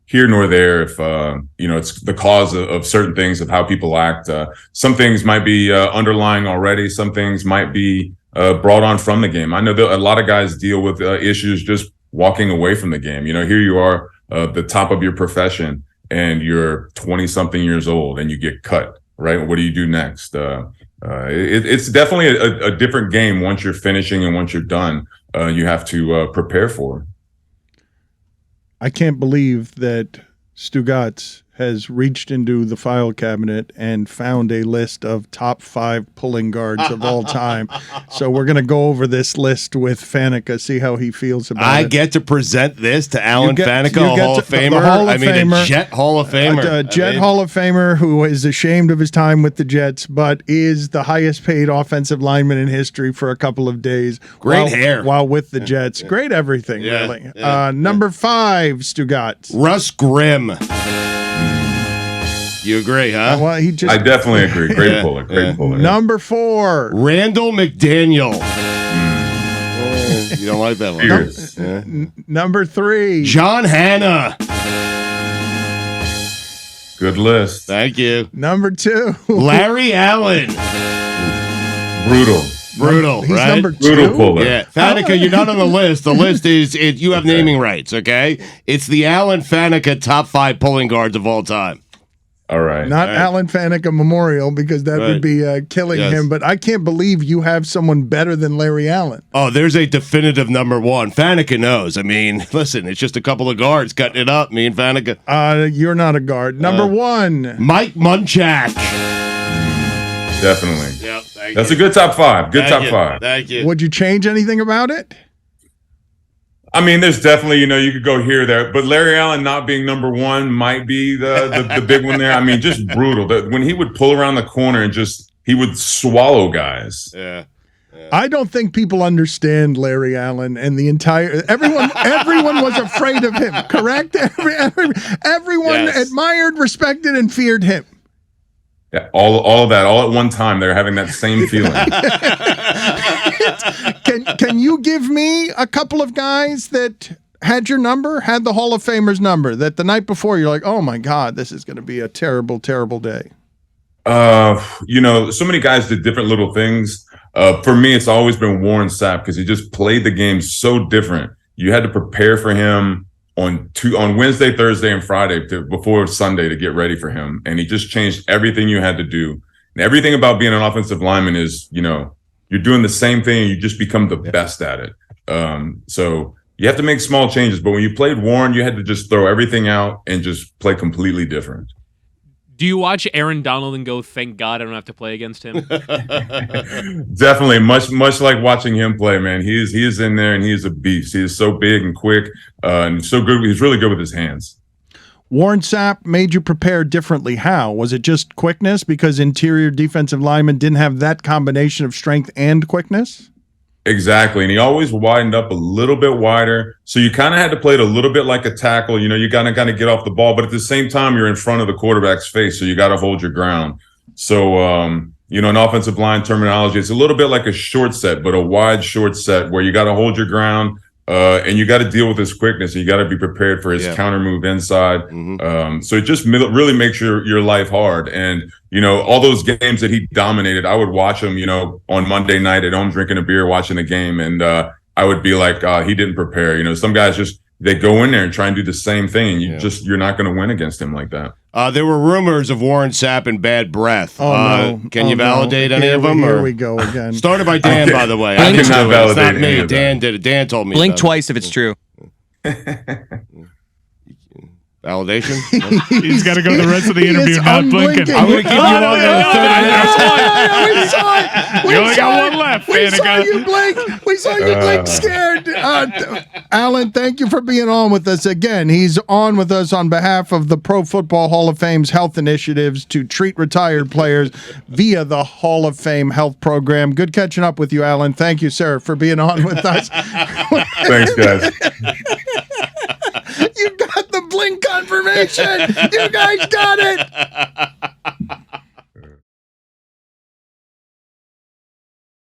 here nor there if, it's the cause of certain things of how people act. Some things might be underlying already. Some things might be brought on from the game. I know that a lot of guys deal with issues just walking away from the game. Here you are, the top of your profession, and you're 20-something years old and you get cut, right? What do you do next? It's definitely a different game once you're finishing and once you're done. You have to prepare for. I can't believe that Stugotz has reached into the file cabinet and found a list of top 5 pulling guards of all time. So we're going to go over this list with Faneca, see how he feels about it. I get to present this to Alan Faneca, a Hall of Famer. A Jet Hall of Famer. A Jet Hall of Famer who is ashamed of his time with the Jets, but is the highest paid offensive lineman in history for a couple of days. Great hair. While with the Jets. Great everything, really. Number 5, Stugotz. Russ Grimm. You agree, huh? Well, he just I definitely agree. Great puller. Great puller. number 4. Randall McDaniel. You don't like that one. Fierce. Number 3. John Hanna. Good list. Thank you. Number 2. Larry Allen. Brutal, He's right? number 2. Brutal puller. Yeah, Faneca, you're not on the list. The list is you have naming rights, okay? It's the Allen Faneca top 5 pulling guards of all time. All right. Not Alan Faneca Memorial, because that would be killing him. But I can't believe you have someone better than Larry Allen. Oh, there's a definitive number 1. Faneca knows. I mean, listen, it's just a couple of guards cutting it up. Me and Faneca. You're not a guard. Number 1. Mike Munchak. Definitely. Yep, That's a good top 5. Good top 5. Thank you. Would you change anything about it? I mean, there's definitely, you could go here, there, but Larry Allen not being number 1 might be the big one there. I mean, just brutal. When he would pull around the corner and he would swallow guys. Yeah. I don't think people understand Larry Allen and the entire everyone was afraid of him, correct? Everyone admired, respected, and feared him. Yeah, all of that, all at one time. They're having that same feeling. Can you give me a couple of guys that had your number, had the Hall of Famers number, that the night before you're like, oh my God, this is going to be a terrible, terrible day? So many guys did different little things. For me, it's always been Warren Sapp because he just played the game so different. You had to prepare for him on Wednesday, Thursday, and Friday before Sunday to get ready for him. And he just changed everything you had to do. And everything about being an offensive lineman is, you're doing the same thing and you just become the best at it. So you have to make small changes. But when you played Warren, you had to just throw everything out and just play completely different. Do you watch Aaron Donald and go, thank God I don't have to play against him? Definitely. Much like watching him play, man. He is in there and he is a beast. He is so big and quick and so good. He's really good with his hands. Warren Sapp made you prepare differently. How? Was it just quickness because interior defensive linemen didn't have that combination of strength and quickness? Exactly. And he always widened up a little bit wider. So you kind of had to play it a little bit like a tackle. You got to kind of get off the ball, but at the same time, you're in front of the quarterback's face. So you got to hold your ground. So, in offensive line terminology, it's a little bit like a short set, but a wide short set where you got to hold your ground. And you got to deal with his quickness. You got to be prepared for his counter move inside. So it just really makes your life hard. And, all those games that he dominated, I would watch him, on Monday night at home drinking a beer, watching the game. And I would be like, he didn't prepare. Some guys they go in there and try and do the same thing. And you're not going to win against him like that. There were rumors of Warren Sapp and bad breath. No. Can you validate any of them? Here we go again. Started by Dan, by the way. I cannot validate it's not me. any of Dan did it. Dan told me. Blink twice if it's true. Validation? He's got to go the rest of the interview not blinking. I'm going to keep you on there 30 minutes. We saw it. You only got one left, We saw Faneca. you blink. We saw you blink scared. Alan, thank you for being on with us again. He's on with us on behalf of the Pro Football Hall of Fame's health initiatives to treat retired players via the Hall of Fame health program. Good catching up with you, Alan. Thank you, sir, for being on with us. Thanks, guys. You got the blink confirmation. You guys got it.